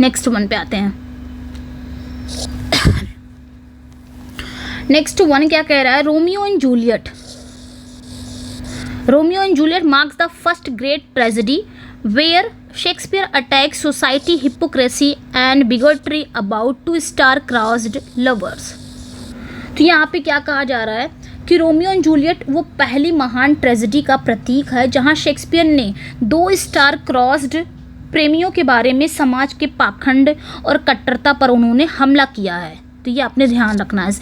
नेक्स्ट वन पे आते हैं। नेक्स्ट वन क्या कह रहा है, Romeo and Juliet. Romeo and Juliet marks the first great tragedy where Shakespeare attacks society hypocrisy and bigotry about two star crossed lovers. तो यहाँ पे क्या कहा जा रहा है कि रोमियो एंड जूलियट वो पहली महान ट्रेजेडी का प्रतीक है जहाँ शेक्सपियर ने 2 स्टार क्रॉस्ड प्रेमियों के बारे में समाज के पाखंड और कट्टरता पर उन्होंने हमला किया है। तो ये आपने ध्यान रखना है।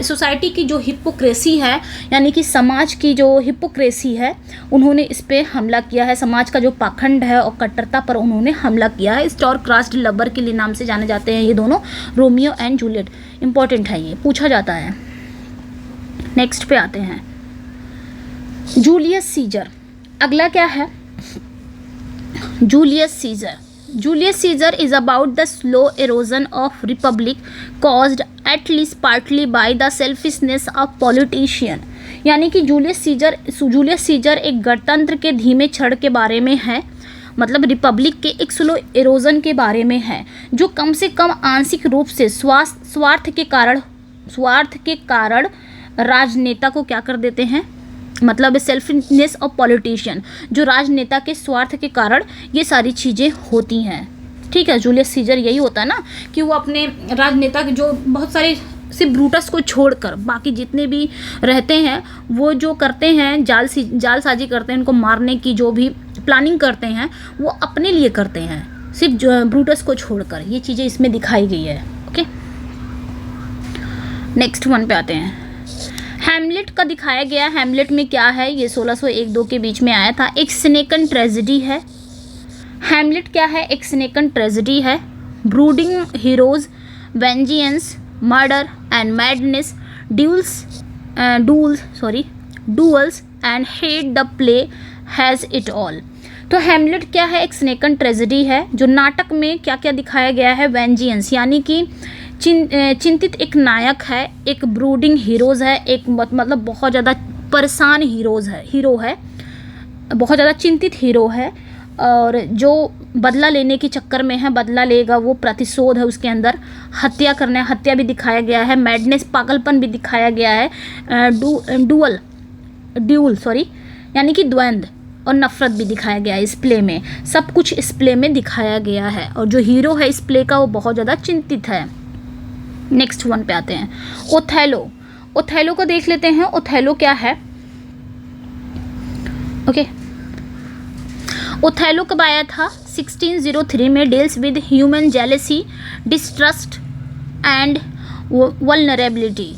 सोसाइटी की जो हिपोक्रेसी है यानी कि समाज की जो हिपोक्रेसी है, उन्होंने इस पर हमला किया है। समाज का जो पाखंड है और कट्टरता पर उन्होंने हमला किया है। स्टार क्रॉस्ड लवर के लिए नाम से जाने जाते हैं ये दोनों, रोमियो एंड जूलियट। इंपॉर्टेंट है, ये पूछा जाता है। नेक्स्ट पे आते हैं, जूलियस सीजर। अगला क्या है, Julius Caesar. Julius Caesar is about the slow erosion of republic caused at least partly by the selfishness of politician। यानी कि जूलियस सीजर एक गणतंत्र के धीमे क्षण के बारे में है, मतलब रिपब्लिक के एक स्लो एरोजन के बारे में है, जो कम से कम आंशिक रूप से स्वार्थ के कारण राजनेता को क्या कर देते हैं, मतलब सेल्फिशनेस ऑफ पॉलिटिशियन, जो राजनेता के स्वार्थ के कारण ये सारी चीज़ें होती हैं। ठीक है, जूलियस सीजर यही होता है ना कि वो अपने राजनेता के जो बहुत सारे सिर्फ ब्रूटस को छोड़कर बाकी जितने भी रहते हैं वो जो करते हैं जालसाजी करते हैं, उनको मारने की जो भी प्लानिंग करते हैं वो अपने लिए करते हैं, सिर्फ ब्रूटस को छोड़कर। ये चीज़ें इसमें दिखाई गई है। ओके, नेक्स्ट वन पे आते हैं। हैमलेट का दिखाया गया। हैमलेट में क्या है, ये 1601-2 के बीच में आया था। एक स्नेकन ट्रेजेडी है। हैमलेट क्या है, एक स्नेकन ट्रेजेडी है। Brooding heroes, vengeance, murder and madness, duels and hate the play has it all. तो हैमलेट क्या है, एक स्नेकन ट्रेजेडी है जो नाटक में क्या क्या दिखाया गया है, वेंजियंस यानी कि चिंतित एक नायक है, एक ब्रूडिंग हीरोज़ है, एक मतलब बहुत ज़्यादा परेशान हीरो है, बहुत ज़्यादा चिंतित हीरो है, और जो बदला लेने के चक्कर में है, बदला लेगा, वो प्रतिशोध है उसके अंदर, हत्या भी दिखाया गया है, मैडनेस पागलपन भी दिखाया गया है, ड्यूल यानी कि द्वंद्व और नफरत भी दिखाया गया है इस प्ले में। सब कुछ इस प्ले में दिखाया गया है, और जो हीरो है इस प्ले का वो बहुत ज़्यादा चिंतित है। नेक्स्ट वन पे आते हैं, ओथेलो को देख लेते हैं। ओथेलो क्या है? ओके, ओथेलो कब आया था? 1603 में। Deals with human jealousy, distrust and vulnerability,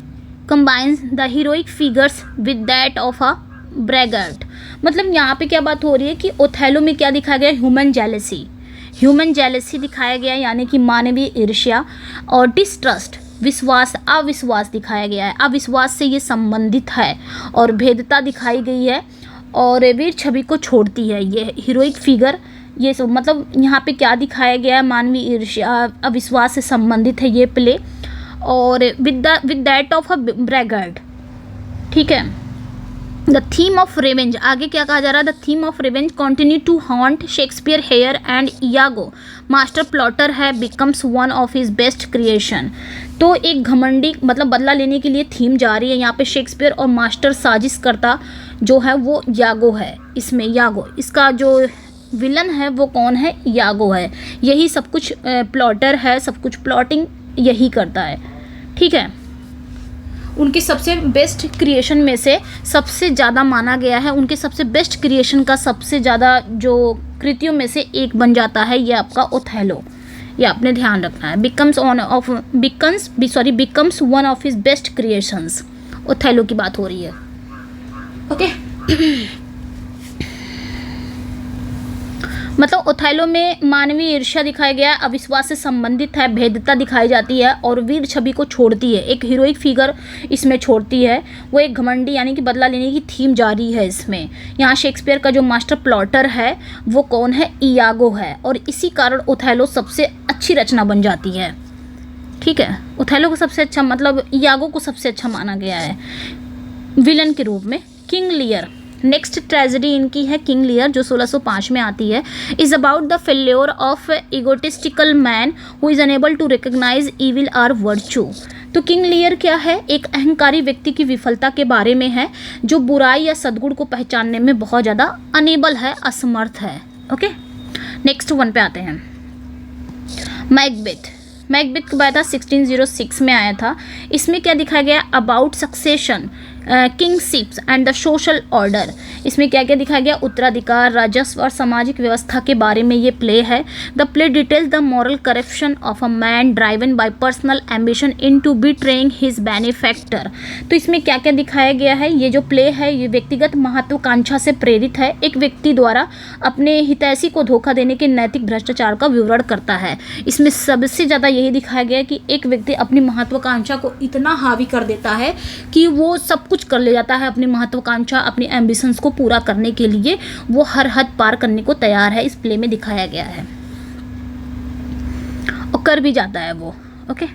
combines the heroic figures with that of a braggart. मतलब यहाँ पे क्या बात हो रही है कि ओथेलो में क्या दिखाया गया? ह्यूमन जेलेसी दिखाया गया, यानी कि मानवीय ईर्ष्या, और डिस्ट्रस्ट अविश्वास दिखाया गया है, अविश्वास से ये संबंधित है, और भेदता दिखाई गई है, और वीर छवि को छोड़ती है ये हीरोइक फिगर। ये सब मतलब यहाँ पे क्या दिखाया गया है? मानवीय ईर्ष्या, अविश्वास से संबंधित है ये प्ले, और विद दैट ऑफ अ ब्रैगर्ट। ठीक है। द थीम ऑफ रिवेंज, आगे क्या कहा जा रहा है? The theme of revenge continue to haunt Shakespeare here and Iago master plotter है becomes one of his best creation. तो एक घमंडी मतलब बदला लेने के लिए थीम जा रही है यहाँ पे। शेक्सपियर और मास्टर साजिशकर्ता जो है वो यागो है इसमें। यागो इसका जो विलन है वो कौन है? यागो है। यही सब कुछ प्लॉटर है, सब कुछ प्लॉटिंग यही करता है। ठीक है। उनके सबसे बेस्ट क्रिएशन में से सबसे ज़्यादा माना गया है, उनके सबसे बेस्ट क्रिएशन का सबसे ज़्यादा जो कृतियों में से एक बन जाता है ये आपका ओथेलो। ये आपने ध्यान रखना है। Becomes one of his best creations. Othello की बात हो रही है। ओके। मतलब ओथेलो में मानवीय ईर्ष्या दिखाया गया है, अविश्वास से संबंधित है, भेदता दिखाई जाती है, और वीर छवि को छोड़ती है। एक हीरोइक फिगर इसमें छोड़ती है, वो एक घमंडी यानी कि बदला लेने की थीम जारी है इसमें। यहाँ शेक्सपियर का जो मास्टर प्लॉटर है वो कौन है? इयागो है, और इसी कारण ओथेलो सबसे अच्छी रचना बन जाती है। ठीक है। ओथेलो को सबसे अच्छा मतलब इयागो को सबसे अच्छा माना गया है विलन के रूप में। किंग लियर, नेक्स्ट ट्रेजेडी इनकी है किंग लियर, जो 1605 में आती है। Is about the failure of egotistical man who is unable to recognise evil or virtue. तो किंग लियर क्या है? एक अहंकारी व्यक्ति की विफलता के बारे में है, जो बुराई या सद्गुण को पहचानने में बहुत ज़्यादा अनेबल है, असमर्थ है। ओके। नेक्स्ट वन पे आते हैं। मैकबेथ कब आया था? 1606 में आया था। इसमें क्या दिखाया गया? About succession, kingships and the social order. इसमें क्या क्या दिखाया गया? उत्तराधिकार, राजस्व और सामाजिक व्यवस्था के बारे में ये प्ले है। The play details the moral corruption of a man driven by personal ambition into betraying his benefactor. तो इसमें क्या क्या दिखाया गया है? ये जो प्ले है ये व्यक्तिगत महत्वाकांक्षा से प्रेरित है। एक व्यक्ति द्वारा अपने हितैषी को धोखा देने के नैतिक भ्रष्टाचार का विवरण करता है। इसमें सबसे ज़्यादा यही दिखाया गया है कि एक व्यक्ति अपनी महत्वाकांक्षा को इतना हावी कर देता है कि वो सब कुछ कर ले जाता है। अपनी महत्वाकांक्षा, अपनी एम्बिशंस को पूरा करने के लिए वो हर हद पार करने को तैयार है, इस प्ले में दिखाया गया है, और कर भी जाता है वो। ओके,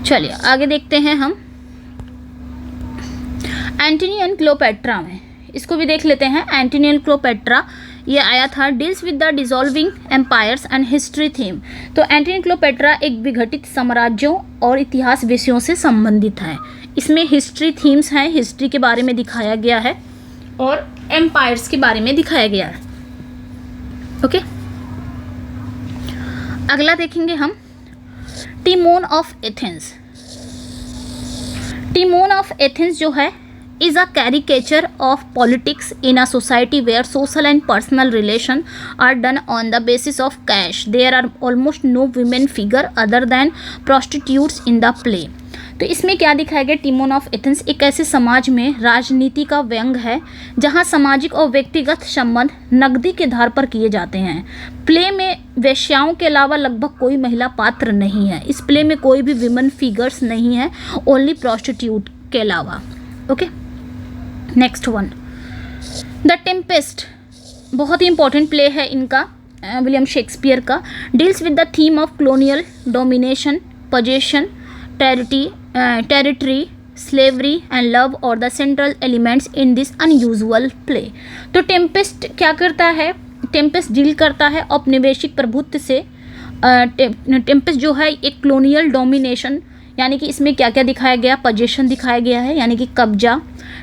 चलिए आगे देखते हैं हम एंटनी एंड क्लियोपेट्रा में। इसको भी देख लेते हैं। एंटनी एंड क्लियोपेट्रा ये आया था। Deals with the dissolving empires and history theme. तो एंटनी क्लियोपेट्रा एक विघटित साम्राज्यों और इतिहास विषयों से संबंधित है। इसमें हिस्ट्री थीम्स हैं, हिस्ट्री के बारे में दिखाया गया है, और एम्पायर्स के बारे में दिखाया गया है। ओके, अगला देखेंगे हम Timon of Athens. Timon of Athens जो है is a caricature of politics in a society where social and personal relations are done on the basis of cash. There are almost no women figure other than prostitutes in the play. तो इसमें क्या दिखाया गया? Timon of Athens एक ऐसे समाज में राजनीति का व्यंग है जहां सामाजिक और व्यक्तिगत संबंध नकदी के आधार पर किए जाते हैं। प्ले में वेश्याओं के अलावा लगभग कोई महिला पात्र नहीं है। इस प्ले में कोई भी विमेन फिगर्स नहीं है, ओनली प्रोस्टिट्यूट के अलावा। Okay, next one the Tempest, बहुत ही इंपॉर्टेंट प्ले है इनका, विलियम शेक्सपियर का। Deals with the theme of colonial domination possession, territory, slavery and love or the central elements in this unusual play. तो Tempest क्या करता है? टेम्पेस्ट डील करता है औपनिवेशिक प्रभुत्व से। टेम्पेस्ट जो है एक कॉलोनियल डोमिनेशन, यानी कि इसमें क्या क्या दिखाया गया? पोजेशन दिखाया गया है, यानी कि कब्जा।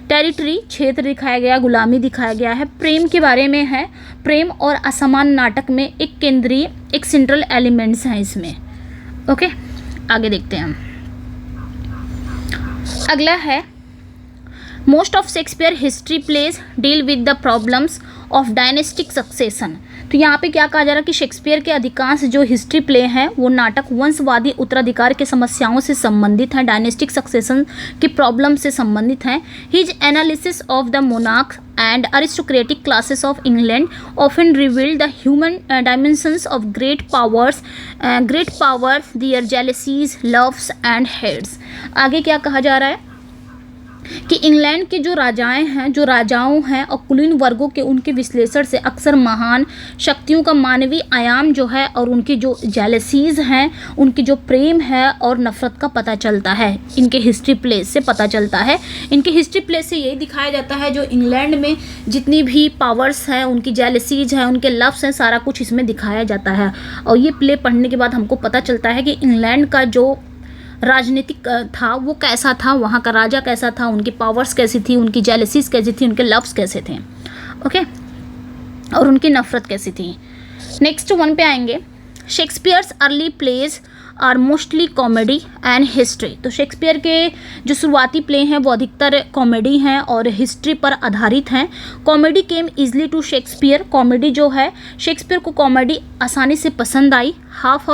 टेरिटरी, क्षेत्र दिखाया गया, गुलामी दिखाया गया है। प्रेम के बारे में है, प्रेम और असमान नाटक में एक केंद्रीय, एक सेंट्रल एलिमेंट्स हैं इसमें। ओके, आगे देखते हैं हम। अगला है most of Shakespeare history plays deal with the problems of dynastic succession. तो यहाँ पे क्या कहा जा रहा है कि शेक्सपियर के अधिकांश जो हिस्ट्री प्ले हैं वो नाटक वंशवादी उत्तराधिकार के समस्याओं से संबंधित हैं, डायनेस्टिक सक्सेशन की प्रॉब्लम से संबंधित हैं। His analysis of the monarch and aristocratic classes of England often revealed the human dimensions of great powers, their jealousies, loves and hates. आगे क्या कहा जा रहा है कि इंग्लैंड के जो राजाएं हैं, जो राजाओं हैं और कुलीन वर्गों के उनके विश्लेषण से अक्सर महान शक्तियों का मानवीय आयाम जो है और उनकी जो जेलसीज हैं, उनकी जो प्रेम है और नफ़रत का पता चलता है। इनके हिस्ट्री प्लेस से पता चलता है। इनके हिस्ट्री प्लेस से यही दिखाया जाता है जो इंग्लैंड में जितनी भी पावर्स हैं, उनकी जेलसीज हैं, उनके लव्स हैं, सारा कुछ इसमें दिखाया जाता है। और ये प्ले पढ़ने के बाद हमको पता चलता है कि इंग्लैंड का जो राजनीतिक था वो कैसा था, वहाँ का राजा कैसा था, उनकी पावर्स कैसी थी, उनकी जेलसीज कैसी थी, उनके लव्स कैसे थे, ओके, और उनकी नफ़रत कैसी थी। नेक्स्ट वन पे आएंगे। Shakespeare's early plays are mostly comedy and history. तो शेक्सपियर के जो शुरुआती प्ले हैं वो अधिकतर कॉमेडी हैं और हिस्ट्री पर आधारित हैं। Comedy came easily to Shakespeare. Comedy जो है शेक्सपियर को कॉमेडी आसानी से पसंद आई। Half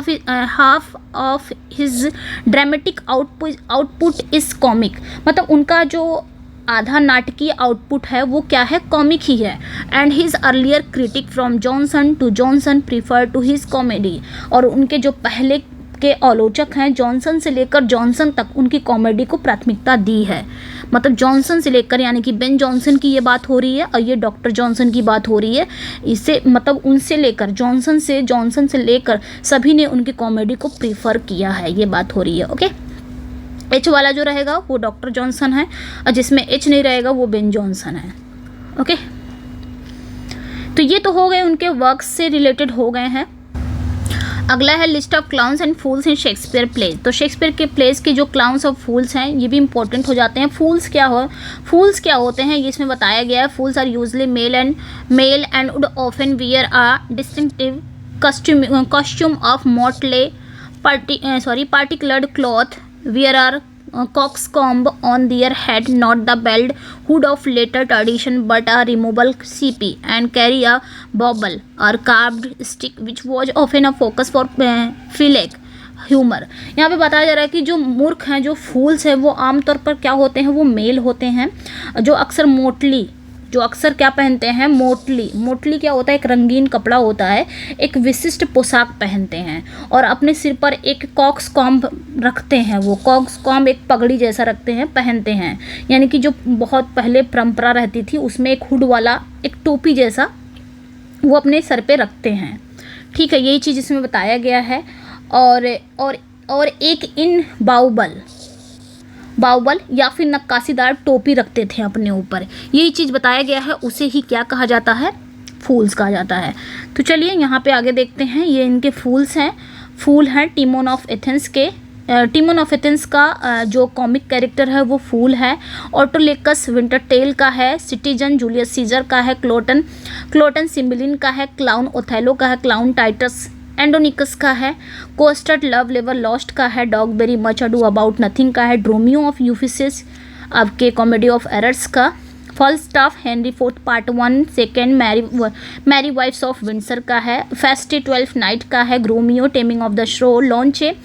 of his dramatic output is comic. मतलब उनका जो आधा नाटकीय आउटपुट है वो क्या है? कॉमिक ही है। And his earlier critic from Johnson to Johnson prefer to his comedy. और उनके जो पहले के आलोचक हैं जॉनसन से लेकर जॉनसन तक उनकी कॉमेडी को प्राथमिकता दी है। मतलब जॉनसन से लेकर, यानी कि बेन जॉनसन की ये बात हो रही है और ये डॉक्टर जॉनसन की बात हो रही है। इससे मतलब उनसे लेकर जॉनसन से लेकर सभी ने उनकी कॉमेडी को प्रीफर किया है, ये बात हो रही है। ओके, एच वाला जो रहेगा वो डॉक्टर जॉनसन है और जिसमें एच नहीं रहेगा वो बेन जॉनसन है। ओके, तो ये तो हो गए उनके वर्क्स से रिलेटेड हो गए हैं। अगला है list of clowns and fools in Shakespeare plays. तो शेक्सपियर के प्लेज के जो क्लाउन्स और फूल्स हैं ये भी इंपॉर्टेंट हो जाते हैं। फूल्स क्या होते हैं ये इसमें बताया गया है। Fools are usually male and would often wear a distinctive costume of motley particulared cloth, wear a coxcomb on their head, not the belled hood of later tradition but a removable CP, and carry a bauble or carved stick which was often a focus for phylic humour. यहाँ पे बताया जा रहा है कि जो मूर्ख हैं, जो फूल्स हैं, वो आमतौर पर क्या होते हैं? वो मेल होते हैं जो अक्सर क्या पहनते हैं? मोटली क्या होता है? एक रंगीन कपड़ा होता है, एक विशिष्ट पोशाक पहनते हैं और अपने सिर पर एक कॉक्सकॉम्ब रखते हैं। वो कॉक्सकॉम्ब एक पगड़ी जैसा रखते हैं, पहनते हैं। यानी कि जो बहुत पहले परंपरा रहती थी उसमें एक हुड वाला एक टोपी जैसा वो अपने सर पे रखते हैं। ठीक है, यही चीज़ इसमें बताया गया है। और एक इन बाउबल या फिर नक्काशीदार टोपी रखते थे अपने ऊपर। यही चीज़ बताया गया है, उसे ही क्या कहा जाता है? फूल्स कहा जाता है। तो चलिए यहाँ पे आगे देखते हैं। ये इनके फूल्स हैं। फूल हैं टिमोन ऑफ एथेंस के। टिमोन ऑफ एथेंस का जो कॉमिक कैरेक्टर है वो फूल है। ऑटोलेकस विंटरटेल का है। सिटीजन जूलियस सीजर का है। क्लोटन सिम्बलिन का है। क्लाउन ओथेलो का है। क्लाउन टाइटस एंडोनिकस का है। कोस्टर्ड लव लेवर लॉस्ट का है। Dog very much Ado About nothing का है। ड्रोमियो ऑफ यूफिसिस आपके कॉमेडी ऑफ एरर्स का। Falstaff Henry Fourth part 1 second Merry Wives of Windsor का है। फेस्टी 12th नाइट का है। Grumio Taming of the Shrew. Launce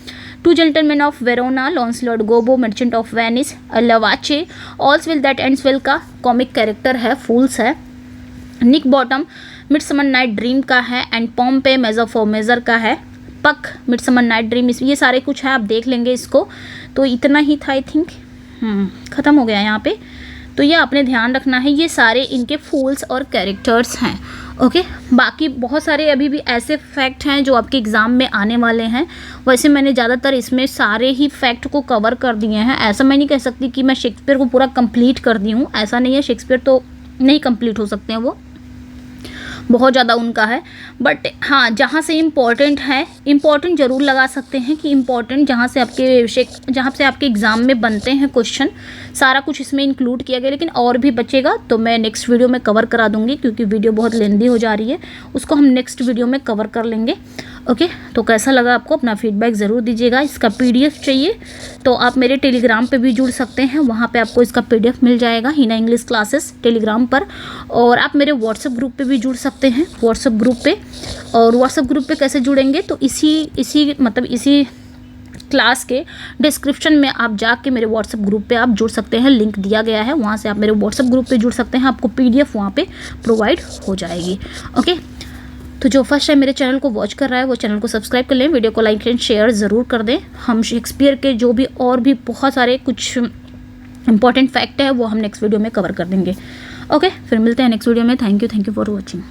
Two Gentleman of Verona. Launcelot Gobbo Merchant of Venice. Lavache All's Well that Ends Well का comic character है, fools है। Nick Bottom Midsummer Night Dream का है। And पॉम्पे major का है। पक midsummer Night dream, ये सारे कुछ है, आप देख लेंगे इसको। तो इतना ही था आई थिंक, ख़त्म हो गया यहाँ पे। तो ये आपने ध्यान रखना है, ये सारे इनके फूल्स और कैरेक्टर्स हैं। ओके, बाकी बहुत सारे अभी भी ऐसे फैक्ट हैं जो आपके एग्ज़ाम में आने वाले हैं। वैसे मैंने ज़्यादातर इसमें सारे ही फैक्ट को कवर कर दिए हैं। ऐसा मैं नहीं कह सकती कि मैं शेक्सपियर को पूरा कंप्लीट कर दी हूँ, ऐसा नहीं है। शेक्सपियर तो नहीं कंप्लीट हो सकते हैं, वो बहुत ज़्यादा उनका है। बट हाँ, जहाँ से इम्पॉर्टेंट है, इम्पॉर्टेंट ज़रूर लगा सकते हैं कि इम्पॉर्टेंट जहाँ से आपके एग्ज़ाम में बनते हैं क्वेश्चन, सारा कुछ इसमें इंक्लूड किया गया। लेकिन और भी बचेगा तो मैं नेक्स्ट वीडियो में कवर करा दूँगी, क्योंकि वीडियो बहुत लेंदी हो जा रही है, उसको हम नेक्स्ट वीडियो में कवर कर लेंगे। ओके, तो कैसा लगा आपको, अपना फीडबैक ज़रूर दीजिएगा। इसका PDF चाहिए तो आप मेरे टेलीग्राम पे भी जुड़ सकते हैं, वहाँ पे आपको इसका PDF मिल जाएगा, हिना इंग्लिश क्लासेस टेलीग्राम पर। और आप मेरे व्हाट्सएप ग्रुप पे भी जुड़ सकते हैं, व्हाट्सएप ग्रुप पे। और व्हाट्सएप ग्रुप पे कैसे जुड़ेंगे, तो इसी क्लास के डिस्क्रिप्शन में आप जाके मेरे व्हाट्सएप ग्रुप पे आप जुड़ सकते हैं, लिंक दिया गया है, वहाँ से आप मेरे व्हाट्सएप ग्रुप पे जुड़ सकते हैं। आपको PDF वहाँ पे प्रोवाइड हो जाएगी। ओके, तो जो फर्स्ट टाइम मेरे चैनल को वॉच कर रहा है वो चैनल को सब्सक्राइब कर लें, वीडियो को लाइक एंड शेयर ज़रूर कर दें। हम शेक्सपियर के जो भी और भी बहुत सारे कुछ इंपॉर्टेंट फैक्ट है वो हम नेक्स्ट वीडियो में कवर कर देंगे। ओके, फिर मिलते हैं नेक्स्ट वीडियो में। Thank you for watching.